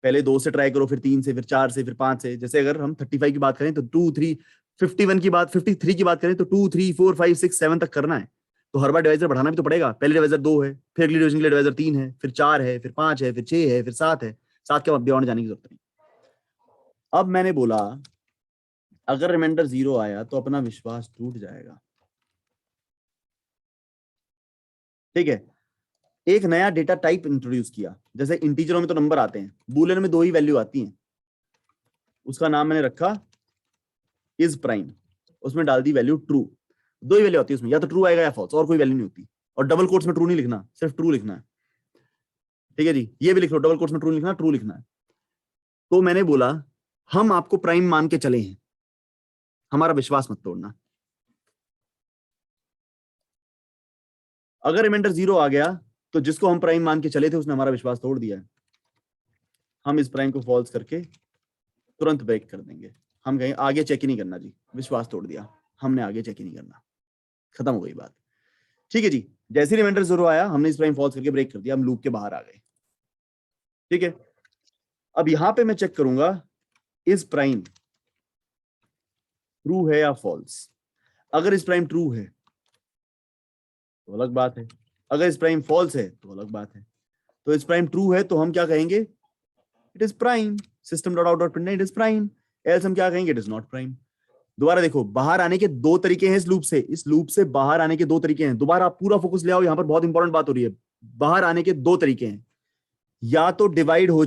पहले 2 से ट्राई करो, फिर 3 से, फिर 4 से, फिर 5 से। जैसे अगर हम 35 की बात करें तो 2 3, 51 की बात, 53 की बात करें तो 2 3 4 5 6 7 तक करना है, तो हर बार डिवाइजर बढ़ाना भी तो पड़ेगा। पहले डिवाइजर 2 है, फिर अगली डिवीजन के लिए डिवाइजर 3 है, फिर 4 है, फिर 5 है, फिर 6 है, फिर 7 है, 7 के बाद बियॉन्ड जाने की जरूरत नहीं। अब मैंने बोला अगर रिमाइंडर 0 आया तो अपना विश्वास टूट जाएगा। ठीक है, एक नया डेटा टाइप इंट्रोड्यूस किया, जैसे इंटीजरों में तो नंबर आते हैं, बूलियन में 2 ही वैल्यू आती हैं, उसका नाम मैंने रखा इज प्राइम, उसमें डाल दी वैल्यू ट्रू। 2 ही वैल्यू आती है उसमें, या तो ट्रू आएगा या फॉल्स, और कोई वैल्यू नहीं होती। और डबल कोट्स में ट्रू नहीं लिखना, सिर्फ ट्रू लिखना है। ठीक है जी, ये भी लिख लो, डबल कोट्स में ट्रू लिखना, ट्रू लिखना है। तो मैंने बोला हम आपको प्राइम मान के चले हैं, हमारा विश्वास मत तोड़ना। अगर रिमाइंडर 0 आ गया तो जिसको हम प्राइम मान के चले थे उसने हमारा विश्वास तोड़ दिया है, हम इस प्राइम को फॉल्स करके तुरंत ब्रेक कर देंगे। हम कहें आगे चेक ही नहीं करना जी, विश्वास तोड़ दिया, हमने आगे चेक ही नहीं करना, खत्म हो गई बात। ठीक है जी, जैसे रिमाइंडर 0 आया हमने इस प्राइम फॉल्स करके ब्रेक कर दिया, हम लूप के बाहर आ गए। ठीक है, अब यहां पे मैं चेक करूंगा इस प्राइम ट्रू है या फॉल्स। अगर इस प्राइम ट्रू है तो अलग बात है, अगर इस प्राइम फॉल्स है तो अलग बात है। तो इस प्राइम ट्रू है तो हम क्या कहेंगे, it is prime, system dot out dot print it is prime. Else हम क्या कहेंगे, इट इज नॉट प्राइम। दोबारा देखो, बाहर आने के 2 तरीके हैं इस लूप से बाहर आने के 2 तरीके हैं। दोबारा आप पूरा फोकस ले आओ, यहां पर बहुत इंपॉर्टेंट बात हो रही है। बाहर आने के 2 तरीके हैं, या तो डिवाइड हो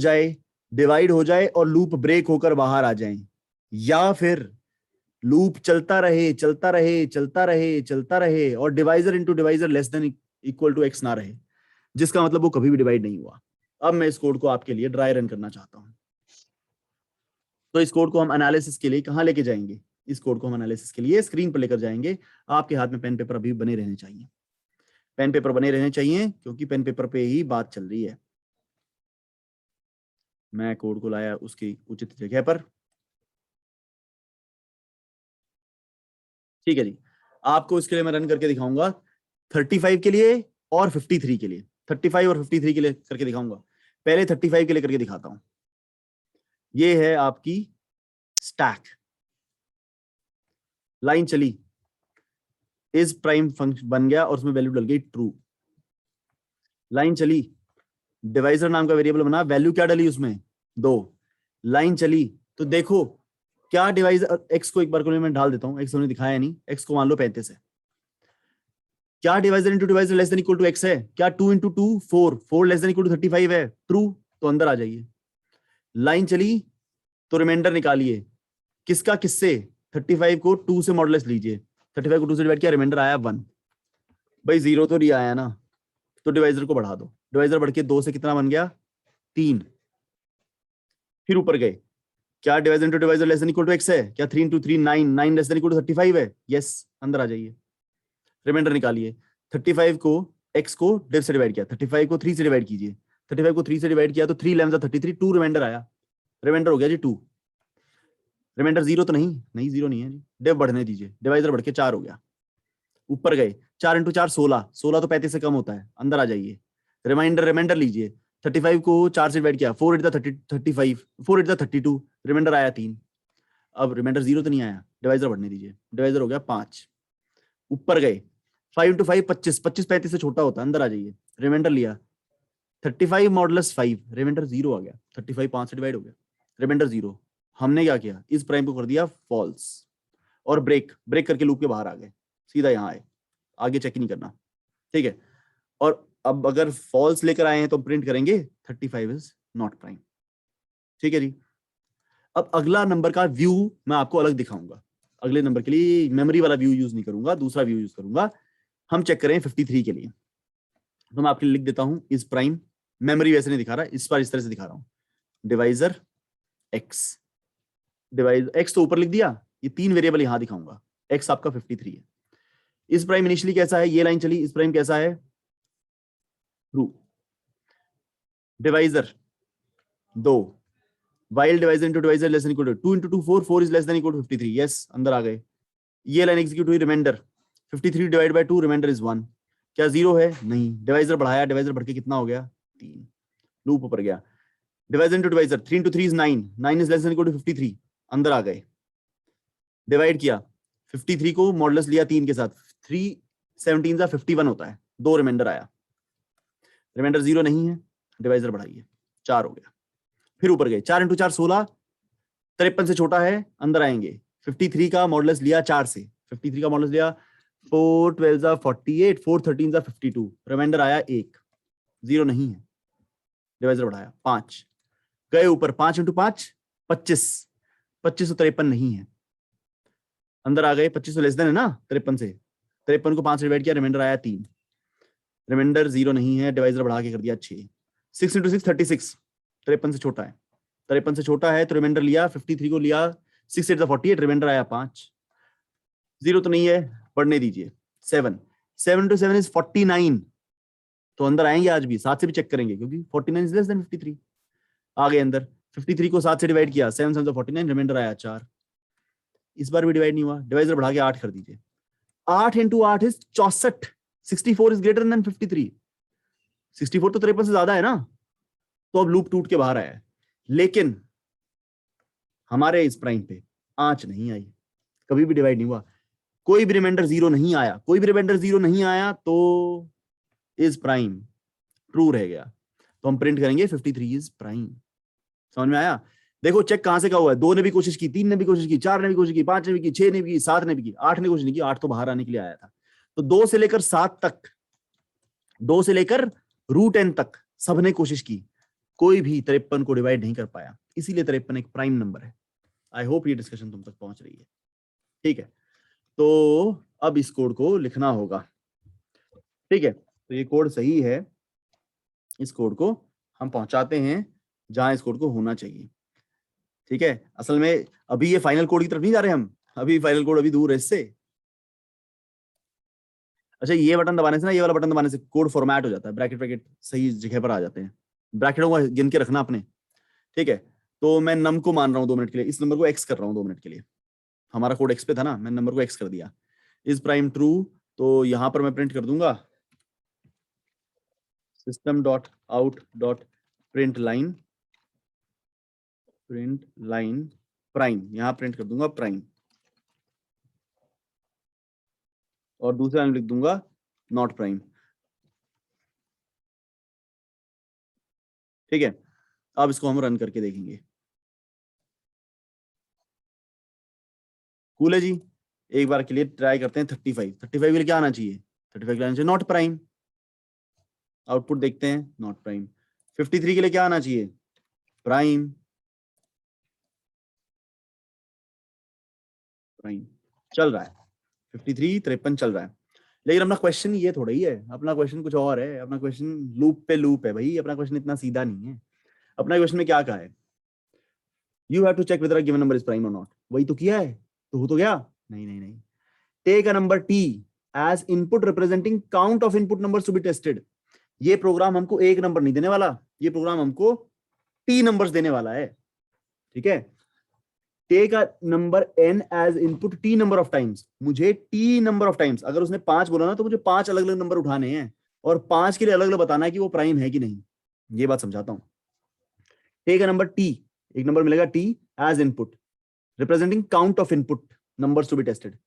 जाए और लूप ब्रेक होकर बाहर आ जाए, या फिर लूप चलता रहे और divisor into divisor less than equal to x ना रहे, जिसका मतलब वो कभी भी डिवाइड नहीं हुआ। अब मैं इस कोड को आपके लिए ड्राई रन करना चाहता हूं, तो इस कोड को हम एनालिसिस के लिए कहां लेके जाएंगे, इस कोड को हम एनालिसिस के लिए स्क्रीन पर लेकर जाएंगे। आपके हाथ में पेन पेपर अभी बने रहने चाहिए, पेन पेपर बने रहने चाहिए, क्योंकि पेन पेपर पे ही बात चल रही है। मैं कोड को लाया उसकी उचित जगह पर। ठीक है जी, आपको इसके लिए मैं रन करके दिखाऊंगा 35 के लिए और 53 के लिए, 35 और 53 के लिए करके दिखाऊंगा। पहले 35 के लिए करके दिखाता हूं। ये है आपकी स्टैक, लाइन चली, इज प्राइम फंक्शन बन गया और उसमें वैल्यू डल गई ट्रू। लाइन चली, डिवाइजर नाम का वेरिएबल बना, वैल्यू क्या डली उसमें 2। लाइन चली तो देखो क्या डिवाइजर, एक्स को एक बार को मैं ढाल देता हूं, एक्स उन्होंने दिखाया नहीं, एक्स को मान लो 35 है। क्या divisor into divisor less than equal to x है, क्या 2 into 2 4 less than equal to 35 है, ट्रू, तो अंदर आ जाइए। लाइन चली तो रिमाइंडर निकालिए, किसका किससे, 35 को 2 से मॉडुलस लीजिए, 35 को 2 से डिवाइड किया, रिमाइंडर आया 1। भाई 0 तो नहीं आया ना, तो डिवाइजर को बढ़ा दो, डिवाइजर बढ़ के 2 से कितना बन गया 3। फिर ऊपर गए, क्या divisor into divisor less than equal to x है, क्या 3 into 3 9, 9 less than equal to 35 है, यस, अंदर आ जाइए। रिमाइंडर निकालिए, 35 को x को डिव से डिवाइड किया, 35 को 3 से डिवाइड कीजिए, 35 को 3 से डिवाइड किया तो 3 11 33, 2 रिमाइंडर आया, रिमाइंडर हो गया जी 2। रिमाइंडर 0 तो नहीं 0 नहीं है जी, डिव बढ़ने दीजिए, डिवाइजर बढ़ के 4 हो गया। ऊपर गए, 4 इंटू 4 16, 16 तो 35 से कम होता है, अंदर आ जाइए। रिमाइंडर लीजिए, 35 को 4 से डिवाइड किया, 4 8 35, 4 8 32, रिमाइंडर आया 3। अब रिमाइंडर 0 तो नहीं आया, डिवाइजर बढ़ने दीजिए, डिवाइजर हो गया 5। ऊपर गए, 5 इंटू 5 25, 25 35 से छोटा होता है, अंदर आ जाइए। रिमाइंडर लिया, 35 मॉडुलस 5, रिमाइंडर 0 आ गया, 35 5 से डिवाइड हो गया, रिमाइंडर 0। हमने क्या किया, इस प्राइम को कर दिया फॉल्स और ब्रेक करके लूप के बाहर आ गए, सीधा यहाँ आए, आगे चेक नहीं करना, ठीक है। और अब अगर फॉल्स लेकर आए हैं तो प्रिंट करेंगे 35 इज नॉट प्राइम, ठीक है जी। अब अगला नंबर का व्यू मैं आपको अलग दिखाऊंगा, अगले नंबर के लिए मेमोरी वाला व्यू यूज नहीं करूंगा, दूसरा व्यू यूज करूंगा। हम चेक करें 53 के लिए, तो मैं आपके लिए लिख देता हूं इज प्राइम, मेमोरी वैसे नहीं दिखा रहा, इस बार इस तरह से दिखा रहा हूं, डिवाइजर एक्स, डिवाइज एक्स तो ऊपर लिख दिया, ये 3 वेरिएबल यहां दिखाऊंगा, एक्स आपका 53 है। इस प्राइम इनिशियली कैसा है, ये लाइन चली, इस प्राइम कैसा है, true. Divisor 2, while divisor into divisor less than equal to 2 into 2 4, 4 is less than equal to 53, yes अंदर आ गए। ये लाइन एग्जीक्यूट हुई, reminder 53 divide by 2, reminder is 1, क्या 0 है, नहीं, डिवाइजर बढ़ाया, डिवाइजर बढ़ के कितना हो गया 3, लूप ऊपर गया। Divisor into divisor 3 into 3 is 9, 9 is less than equal to 53, अंदर आ गए। डिवाइड किया 53 को मॉडुलस लिया 3 के साथ, 3 17 51 होता है, 2 रिमाइंडर आया, रिमाइंडर 0 नहीं है, डिवाइजर बढ़ाइए 4 हो गया, फिर ऊपर गए 4 into 4 16, 53 से छोटा है, अंदर आएंगे 53 का मॉडुलस लिया 4 से, 53 का मॉडुलस लिया 4 12 48, 4 13 52, रिमाइंडर आया 1, 0 नहीं है, डिवाइजर बढ़ाया 5, गए ऊपर 5 into 5 25, 2553 नहीं है, अंदर आ गए, 25 लेस देन है ना 53 से, 53 को 5 से डिवाइड किया, रिमाइंडर आया 3, रिमाइंडर 0 नहीं है, डिवाइजर बढ़ा के कर दिया 6, 6 into 6 36, 53 से छोटा है, 53 से छोटा है तो रिमाइंडर लिया 53 को लिया, 6 8 48, रिमाइंडर आया 5, 0 तो नहीं है, पढ़ने दीजिए 7, 7 into 7 इज 49, तो अंदर आएंगे आज भी, 7 से भी चेक करेंगे क्योंकि 49 इज लेस देन 53, आ गए अंदर, 53 को 7 से डिवाइड किया, 7 7 49, रिमाइंडर आया 4, इस बार भी डिवाइड नहीं हुआ, डिवाइजर बढ़ा के 8 कर दीजिए, 8 into 8 is 64, 64 is greater than 53, 64 तो 53 से ज्यादा है ना, तो अब लूप टूट के बाहर आया है, लेकिन हमारे इस प्राइम पे आंच नहीं आई, कभी भी डिवाइड नहीं हुआ, कोई भी रिमाइंडर 0 नहीं आया, कोई भी रिमाइंडर 0 नहीं आया तो इज प्राइम ट्रू रह गया, तो हम प्रिंट करेंगे 53 इज प्राइम। समझ में आया? देखो चेक कहां से का हुआ है, 2 ने भी कोशिश की, 3 ने भी कोशिश की, 4 ने भी कोशिश की, 5 ने भी की, 6 ने भी की, 7 ने भी की, 8 ने कोशिश नहीं की, 8 तो बाहर आने के लिए आया था, तो 2 से लेकर 7 तक, 2 से लेकर रूट n तक सबने कोशिश की, कोई भी 53 को डिवाइड नहीं कर पाया, इसीलिए 53 एक प्राइम नंबर है। आई होप ये डिस्कशन तुम तक पहुंच रही है, ठीक है। तो अब इस कोड को लिखना होगा, ठीक है, तो ये कोड सही है, इस कोड को हम पहुंचाते हैं जहां इस कोड को होना चाहिए, ठीक है। असल में अभी ये फाइनल कोड की तरफ नहीं जा रहे हम, अभी फाइनल कोड अभी दूर है इससे। अच्छा, ये बटन दबाने से ना, ये वाला बटन दबाने से कोड फॉर्मेट हो जाता है, ब्रैकेट ब्रैकेट सही जगह पर आ जाते हैं, ब्रैकेटों को गिन के रखना अपने, ठीक है। तो मैं नम को मान रहा हूँ 2 मिनट के लिए, इस नंबर को एक्स कर रहा हूँ 2 मिनट के लिए, हमारा कोड एक्स पे था ना, मैं नंबर को एक्स कर दिया, इज प्राइम ट्रू, तो यहां पर मैं प्रिंट कर दूंगा system dot out dot print line prime, यहां प्रिंट कर दूंगा प्राइम, और दूसरा लिख दूंगा नॉट प्राइम, ठीक है। अब इसको हम रन करके देखेंगे, कूल है जी। एक बार के लिए ट्राई करते हैं 35 के लिए क्या आना चाहिए, 35 के लिए आना चाहिए नॉट प्राइम, आउटपुट देखते हैं नॉट प्राइम। 53 के लिए क्या आना चाहिए, प्राइम, प्राइम चल रहा है, 53 53 चल रहा है, लेकिन अपना क्वेश्चन ये थोड़ा ही है, अपना क्वेश्चन कुछ और है, अपना क्वेश्चन लूप पे लूप है भाई, अपना क्वेश्चन इतना सीधा नहीं है। अपना क्वेश्चन में क्या कहा है, you have to check whether a given number is prime और नॉट, वही तो किया है, तो हो तो गया, नहीं नहीं नहीं, take a number t as input representing count of input numbers to be tested. ये प्रोग्राम हमको एक नंबर नहीं देने वाला, ये प्रोग्राम हमको t नंबर्स देने वाला है, ठीक है। Take a number n as input t number of times, मुझे t नंबर ऑफ टाइम्स, अगर उसने 5 बोला ना तो मुझे 5 अलग अलग नंबर उठाने हैं, और 5 के लिए अलग अलग बताना है कि वो प्राइम है कि नहीं, ये बात समझाता हूं। टेक अ नंबर t, एक नंबर मिलेगा t as input representing count of input numbers to be tested,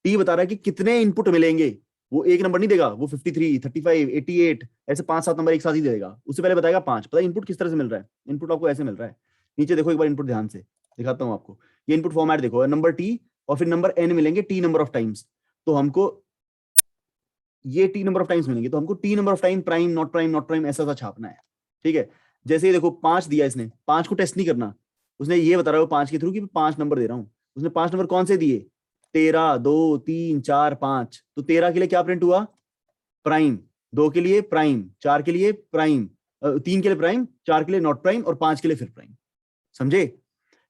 t बता रहा है कि कितने इनपुट मिलेंगे, वो एक नंबर नहीं देगा, वो 53 35 88 ऐसे 5 7 नंबर एक साथ ही देगा, उससे पहले बताएगा 5, पता है इनपुट किस तरह से मिल रहा है, इनपुट आपको ऐसे मिल रहा है, नीचे देखो एक बार इनपुट ध्यान से, दिखाता हूं आपको। ये इनपुट फॉर्मेट देखो, नंबर टी और फिर नंबर एन मिलेंगे टी नंबर ऑफ टाइम्स। तो हमको ये टी नंबर ऑफ टाइम्स मिलेंगे, तो हमको T number of time prime not prime not prime ऐसा छापना है। ठीक है, जैसे ये देखो 5 दिया इसने, 5 को टेस्ट नहीं करना, उसने ये बता रहा है 5 के थ्रू कि मैं 5 नंबर दे रहा हूं। उसने 5 नंबर कौन से दिए, 13, 2, 3, 4, 5। तो 13 के लिए क्या प्रिंट हुआ, प्राइम। 2 के लिए प्राइम, 4 के लिए प्राइम, 3 के लिए प्राइम, 4 के लिए नॉट प्राइम और 5 के लिए फिर प्राइम। समझे,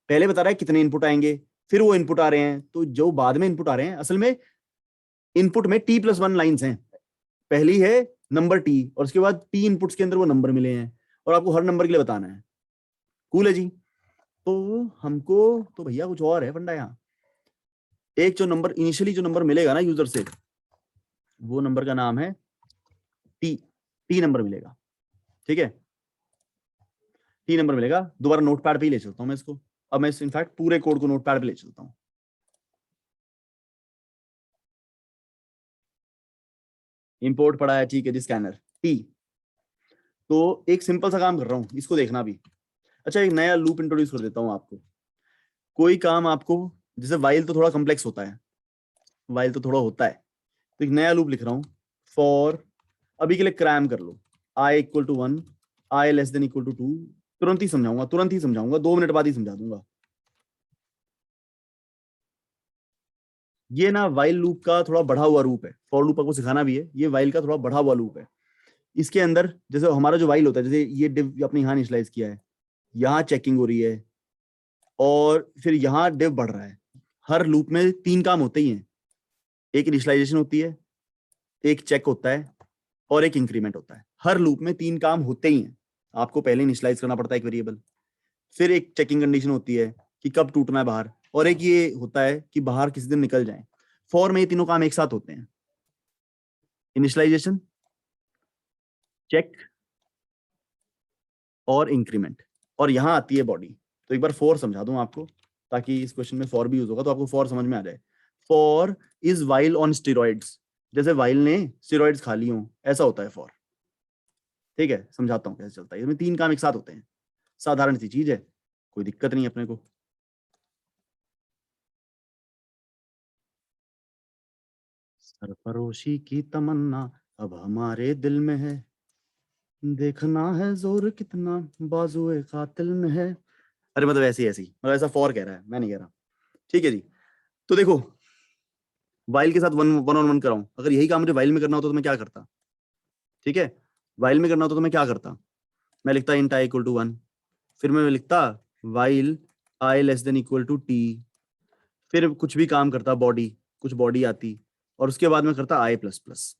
पहले बता रहा है कितने इनपुट आएंगे, फिर वो इनपुट आ रहे हैं। तो जो बाद में इनपुट आ रहे हैं, असल में इनपुट में t+1 लाइंस हैं। पहली है नंबर टी और उसके बाद टी इनपुट्स के अंदर वो नंबर मिले हैं और आपको हर नंबर के लिए बताना है। कूल है जी। तो हमको तो भैया कुछ और है फंडा यहाँ। एक जो नंबर इनिशियली जो नंबर मिलेगा ना यूजर से, वो नंबर का नाम है टी। टी नंबर मिलेगा, ठीक है, टी नंबर मिलेगा। दोबारा नोटपैड पे ही ले चलता हूँ मैं इसको। अब मैं इनफैक्ट पूरे कोड को नोटपैड पे ले चलता हूँ। इंपोर्ट पड़ा है, ठीक है जी, स्कैनर टी। तो एक सिंपल सा काम कर रहा हूँ, इसको देखना भी। अच्छा, एक नया लूप इंट्रोड्यूस कर देता हूँ आपको। कोई काम आपको, जैसे वाइल तो थोड़ा कॉम्प्लेक्स होता है, वाइल तो थोड़ा होता है, तो एक नया लूप लिख रहा हूँ। फॉर, अभी के लिए क्रैम कर लो, I equal to 1, I less than equal to 2। तुरंत ही समझाऊंगा, तुरंत ही समझाऊंगा, 2 मिनट बाद ही समझा दूंगा। ये ना वाइल लूप का थोड़ा बढ़ा हुआ रूप है, फॉर लूप आपको सिखाना भी है, ये वाइल का थोड़ा बढ़ा हुआ लूप है। इसके अंदर जैसे हमारा जो वाइल होता है, जैसे ये डिव अपने यहाँ इनिशियलाइज किया है, यहाँ चेकिंग हो रही है और फिर यहाँ डिव बढ़ रहा है। हर लूप में 3 काम होते ही हैं, एक इनिशियलाइजेशन होती है, एक चेक होता है और एक इंक्रीमेंट होता है। हर लूप में 3 काम होते ही हैं। आपको पहले इनिशियलाइज करना पड़ता है एक वेरिएबल, फिर एक चेकिंग कंडीशन होती है कि कब टूटना है बाहर, और एक ये होता है कि बाहर किसी दिन निकल जाए। फॉर में ये तीनों काम एक साथ होते हैं, इनिशियलाइजेशन, चेक और इंक्रीमेंट, और यहां आती है बॉडी। तो एक बार फॉर समझा दूं आपको, ताकि इस क्वेश्चन में फॉर भी यूज होगा तो आपको फॉर समझ में आ जाए। For is while on steroids, जैसे वाइल ने स्टेरॉइड्स खा ली हो, ऐसा होता है फॉर। ठीक है, समझाता हूँ कैसे चलता है। इसमें 3 काम एक साथ होते हैं, साधारण सी चीज है, कोई दिक्कत नहीं अपने को। सरफरोशी की तमन्ना अब हमारे दिल में है, देखना है जोर कितना बाजुए कातिल में है। अरे मतलब ऐसी ऐसी, मतलब ऐसा फॉर कह रहा है, मैं नहीं कह रहा। ठीक है जी। तो देखो, वाइल के साथ वन वन ऑन वन कराऊं, अगर यही काम मुझे वाइल में करना होता तो मैं क्या करता। ठीक है, वाइल में करना होता तो मैं क्या करता, मैं लिखता इंट आई इक्वल टू 1, फिर मैं लिखता while I less than equal to T, फिर कुछ भी काम करता, बॉडी, कुछ बॉडी आती, और उसके बाद में करता आई प्लस प्लस।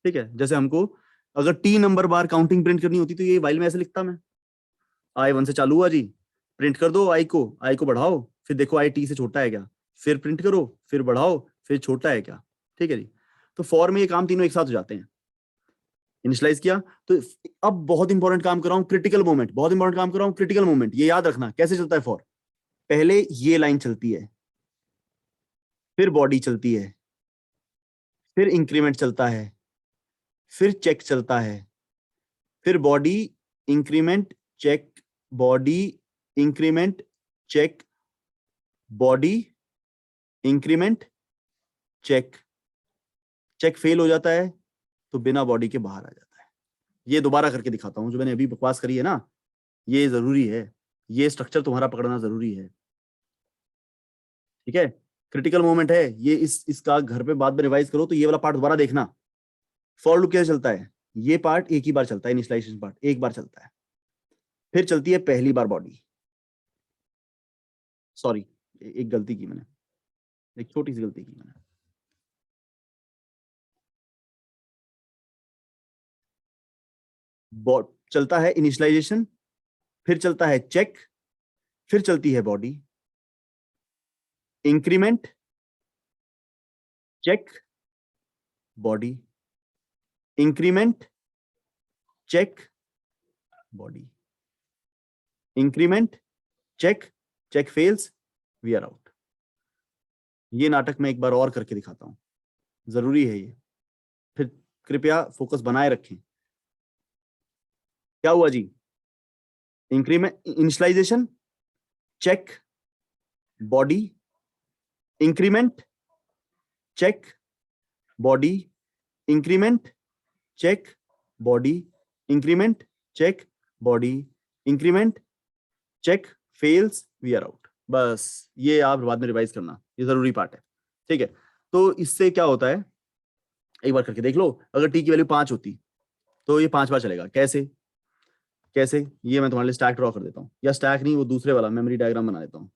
ठीक है, जैसे हमको अगर टी नंबर बार काउंटिंग प्रिंट करनी होती तो ये वाइल में ऐसे लिखता मैं, आई 1 से चालू हुआ जी, प्रिंट कर दो आई को बढ़ाओ, फिर देखो आई टी से छोटा है क्या, फिर प्रिंट करो, फिर बढ़ाओ, फिर छोटा है क्या। ठीक है जी। तो फॉर में ये काम तीनों एक साथ हो जाते हैं। इनिशियलाइज किया, तो अब बहुत इंपॉर्टेंट काम कर रहा हूं, क्रिटिकल मोमेंट, बहुत इंपॉर्टेंट काम कर रहा हूं, क्रिटिकल मोमेंट। ये याद रखना कैसे चलता है फॉर। पहले ये लाइन चलती है, फिर बॉडी चलती है, फिर इंक्रीमेंट चलता है, फिर चेक चलता है, फिर body, increment, check, body, increment, check, body, increment, check. Check fail हो जाता है तो बिना बॉडी के बाहर आ जाता है। ये दोबारा करके दिखाता हूं, जो मैंने अभी बकवास करी है ना, ये जरूरी है, ये स्ट्रक्चर तुम्हारा पकड़ना जरूरी है। ठीक है, क्रिटिकल मोमेंट है ये, इसका घर पे बाद में रिवाइज करो तो ये वाला पार्ट दोबारा देखना। फॉर लूप कैसे चलता है, ये पार्ट एक ही बार चलता है, इनिशियलाइजेशन पार्ट एक बार चलता है, फिर चलती है पहली बार बॉडी। सॉरी, एक गलती की मैंने, एक छोटी सी गलती की मैंने। चलता है इनिशियलाइजेशन, फिर चलता है चेक, फिर चलती है body, increment, check, body, increment, check, body, increment, check, check fails, we are out. ये नाटक मैं एक बार और करके दिखाता हूं, जरूरी है ये, फिर कृपया फोकस बनाए रखें। क्या हुआ जी, increment, initialisation, check body increment, check body increment, check body increment, check body increment, check fails we are out. बस ये आप बाद में रिवाइज करना, ये जरूरी पार्ट है, ठीक है। तो इससे क्या होता है, एक बार करके देख लो। अगर टी की वैल्यू 5 होती तो ये 5 बार चलेगा। कैसे कैसे, ये मैं तुम्हारे लिए स्टैक ड्रॉ कर देता हूँ, या स्टैक नहीं, वो दूसरे वाला मेमोरी डायग्राम बना देता हूँ,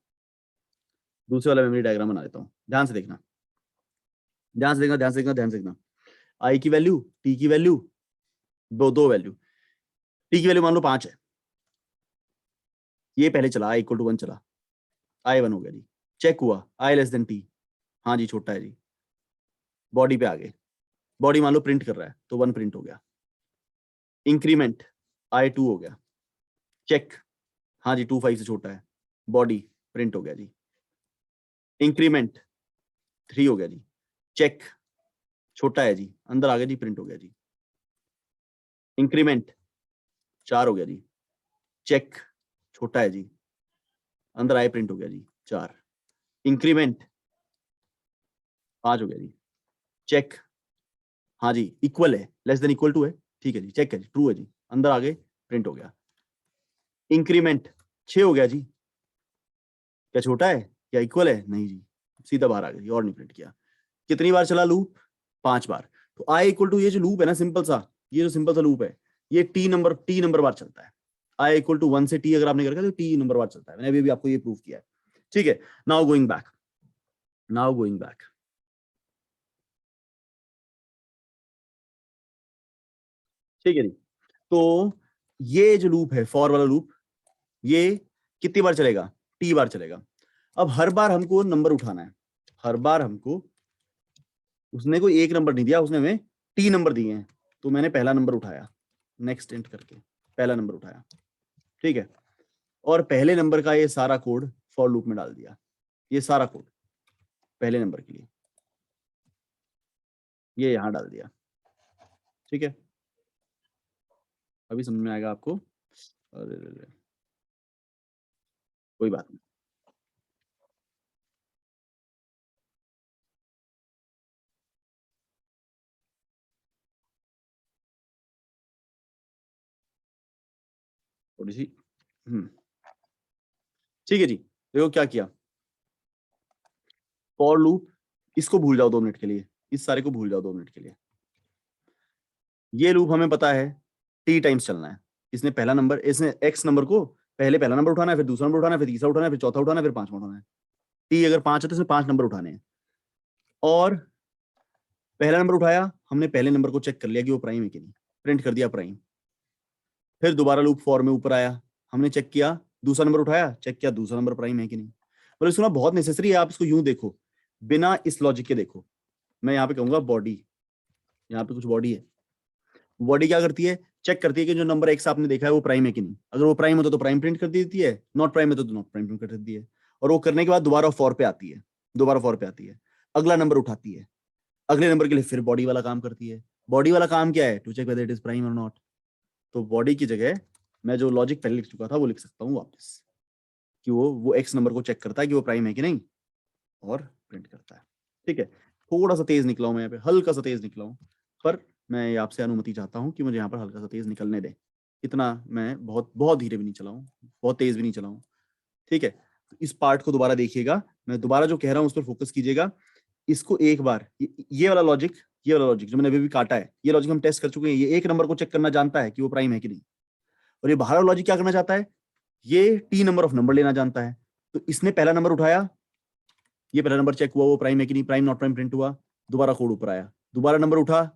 दूसरे वाला मेमोरी डायग्राम बना देता हूँ। ध्यान से देखना, ध्यान से देखना, ध्यान से देखना, ध्यान से देखना। आई की वैल्यू, टी की वैल्यू, दो वैल्यू। टी की वैल्यू मान लो 5 है, ये पहले चला, आई इक्वल टू 1 चला, आई 1 हो गया जी। चेक हुआ, आई लेस देन टी, हाँ जी छोटा है जी। बॉडी पे आ गए, बॉडी मान लो प्रिंट कर रहा है तो 1 प्रिंट हो गया। इंक्रीमेंट, आई 2 हो गया। चेक, हाँ जी 2 5 से छोटा है, बॉडी प्रिंट हो गया जी। इंक्रीमेंट 3 हो गया जी। चेक, छोटा है जी, अंदर आ गया जी, प्रिंट हो गया जी। इंक्रीमेंट 4 हो गया जी। चेक, छोटा है जी, अंदर आए, प्रिंट हो गया जी 4। इंक्रीमेंट 5 हो गया जी। चेक, हाँ जी इक्वल है, लेस देन इक्वल टू है, ठीक है जी, चेक है जी, ट्रू है जी, अंदर आ गए, प्रिंट हो गया। इंक्रीमेंट 6 हो गया जी। क्या छोटा है, क्या इक्वल है, नहीं जी, सीधा बाहर आ गया जी, और नहीं प्रिंट किया। कितनी बार चला लूप, 5 बार। तो आई इक्वल टू, ये जो लूप है ना सिंपल सा, ये जो सिंपल सा लूप है, ये टी नंबर बार चलता है। आई इक्वल टू 1 से टी अगर आपने करके तो टी नंबर बार चलता है, मैंने अभी भी आपको ये प्रूव किया है, ठीक है। Now going back, now going back, ठीक है जी। तो ये जो लूप है, फॉर वाला लूप, ये कितनी बार चलेगा, टी बार चलेगा। अब हर बार हमको नंबर उठाना है, हर बार हमको, उसने कोई एक नंबर नहीं दिया, उसने हमें टी नंबर दिए हैं, तो मैंने पहला नंबर उठाया, नेक्स्ट इंट करके पहला नंबर उठाया, ठीक है। और पहले नंबर का ये सारा कोड फॉर लूप में डाल दिया, ये सारा कोड पहले नंबर के लिए ये यहां डाल दिया, ठीक है। अभी समझ में आएगा आपको, अरे कोई बात नहीं। थोड़ी सी, ठीक है जी। देखो क्या किया, फॉर लूप, इसको भूल जाओ 2 मिनट के लिए, इस सारे को भूल जाओ 2 मिनट के लिए। ये लूप हमें पता है टी टाइम्स चलना है। इसने पहला नंबर, इसने एक्स नंबर को पहले पहला नंबर उठाना है, फिर दूसरा नंबर उठाना है, फिर तीसरा उठाना है, फिर चौथा उठाना है, फिर पांचवा उठाना है। टी अगर 5 है तो इसमें 5 नंबर उठाने हैं। और पहला नंबर उठाया हमने, पहले नंबर को चेक कर लिया कि वो प्राइम है कि नहीं, प्रिंट कर दिया प्राइम। फिर दोबारा लूप फॉर में ऊपर आया, हमने चेक किया, दूसरा नंबर उठाया, चेक किया दूसरा नंबर प्राइम है कि नहीं। मतलब इसको ना बहुत नेसेसरी है, आप इसको यूं देखो, बिना इस लॉजिक के देखो। मैं यहाँ पे कहूंगा बॉडी, यहाँ पे कुछ बॉडी है, बॉडी क्या करती है, चेक करती है कि जो नंबर एक्स आपने देखा है वो प्राइम है कि नहीं। अगर वो प्राइम होता तो प्राइम प्रिंट कर देती है, नॉट प्राइम है तो नॉट प्राइम प्रिंट कर देती है। और वो करने के बाद दोबारा फॉर पे आती है, दोबारा फॉर पे आती है, अगला नंबर उठाती है, अगले नंबर के लिए फिर बॉडी वाला काम करती है। बॉडी वाला काम क्या है, to check whether it is prime और नॉट। तो बॉडी की जगह मैं जो लॉजिक पहले लिख चुका था वो लिख सकता हूँ वापस, कि वो एक्स नंबर को चेक करता है कि वो प्राइम है कि नहीं, और प्रिंट करता है, ठीक है। थोड़ा सा तेज निकला हूं मैं यहाँ पे, हल्का सा तेज निकला हूँ, पर मैं आपसे अनुमति चाहता हूँ कि मुझे यहाँ पर हल्का सा तेज निकलने दें। इतना मैं बहुत बहुत धीरे भी नहीं चलाऊं, बहुत तेज भी नहीं चलाऊं, ठीक है। तो इस पार्ट को दोबारा देखिएगा, मैं दोबारा जो कह रहा हूँ उस पर फोकस कीजिएगा। इसको एक बार ये वाला लॉजिक, ये वाला लॉजिक जो मैंने अभी भी काटा है, ये लॉजिक हम टेस्ट कर चुके हैं। ये एक नंबर को चेक करना जानता है कि वो प्राइम है कि नहीं। और ये बाहर वाला लॉजिक क्या करना चाहता है, ये टी नंबर ऑफ नंबर लेना जानता है। तो इसने पहला नंबर उठाया, ये पहला नंबर चेक हुआ वो प्राइम है कि नहीं, प्राइम नॉट प्राइम प्रिंट हुआ, दोबारा कोड ऊपर आया, दोबारा नंबर उठा,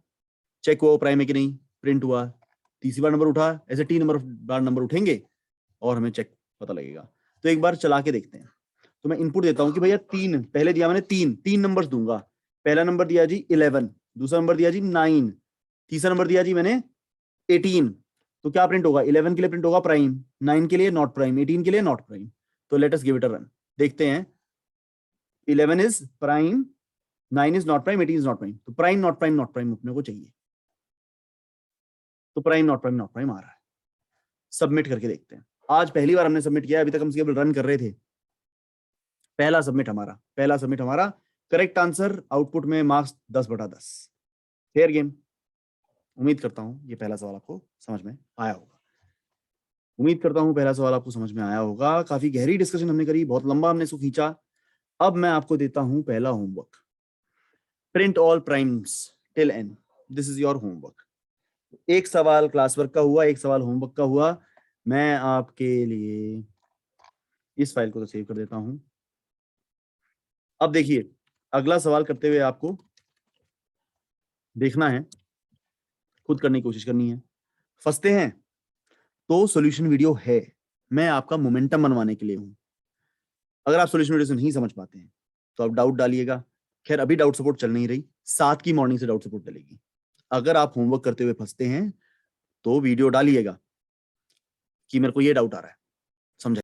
चेक हुआ वो प्राइम है कि नहीं, प्रिंट हुआ, तीसरी बार नंबर उठा, ऐसे टी नंबर बार नंबर उठेंगे और हमें चेक पता लगेगा। तो एक बार चला के देखते हैं। तो मैं इनपुट देता हूं कि भैया 3, पहले दिया मैंने 3 नंबर दूंगा। पहला नंबर दिया जी 11, दूसरा नंबर दिया जी 9, तीसरा नंबर दिया जी मैंने 18। तो क्या प्रिंट होगा, 11 के लिए प्रिंट होगा प्राइम, 9 के लिए नॉट प्राइम, 18 के लिए नॉट प्राइम। तो let us give it a run, देखते हैं। 11 is prime, 9 is not prime, 18 is not prime. तो prime not prime not prime अपने को चाहिए, तो prime not prime not prime आ रहा है। सबमिट करके देखते हैं। आज पहली बार हमने सबमिट किया, अभी तक हम केवल रन कर रहे थे, पहला सबमिट हमारा करेक्ट आंसर, आउटपुट में मार्क्स 10/10। Fair game. उम्मीद करता हूं ये पहला सवाल आपको समझ में आया होगा। काफी गहरी डिस्कशन हमने करी, बहुत लंबा हमने इसको खींचा। अब मैं आपको देता हूं पहला homework, print all primes till n. This is your homework. एक सवाल क्लास वर्क का हुआ, एक सवाल होमवर्क का हुआ। मैं आपके लिए इस फाइल को तो सेव कर देता हूं। अब देखिए, अगला सवाल करते हुए आपको देखना है, खुद करने की कोशिश करनी है। फंसते हैं तो सॉल्यूशन वीडियो है, मैं आपका मोमेंटम बनवाने के लिए हूं। अगर आप सॉल्यूशन वीडियो से नहीं समझ पाते हैं तो आप डाउट डालिएगा। खैर अभी डाउट सपोर्ट चल नहीं रही, 7 की मॉर्निंग से डाउट सपोर्ट चलेगी। अगर आप होमवर्क करते हुए फंसते हैं तो वीडियो डालिएगा कि मेरे को ये डाउट आ रहा है, समझ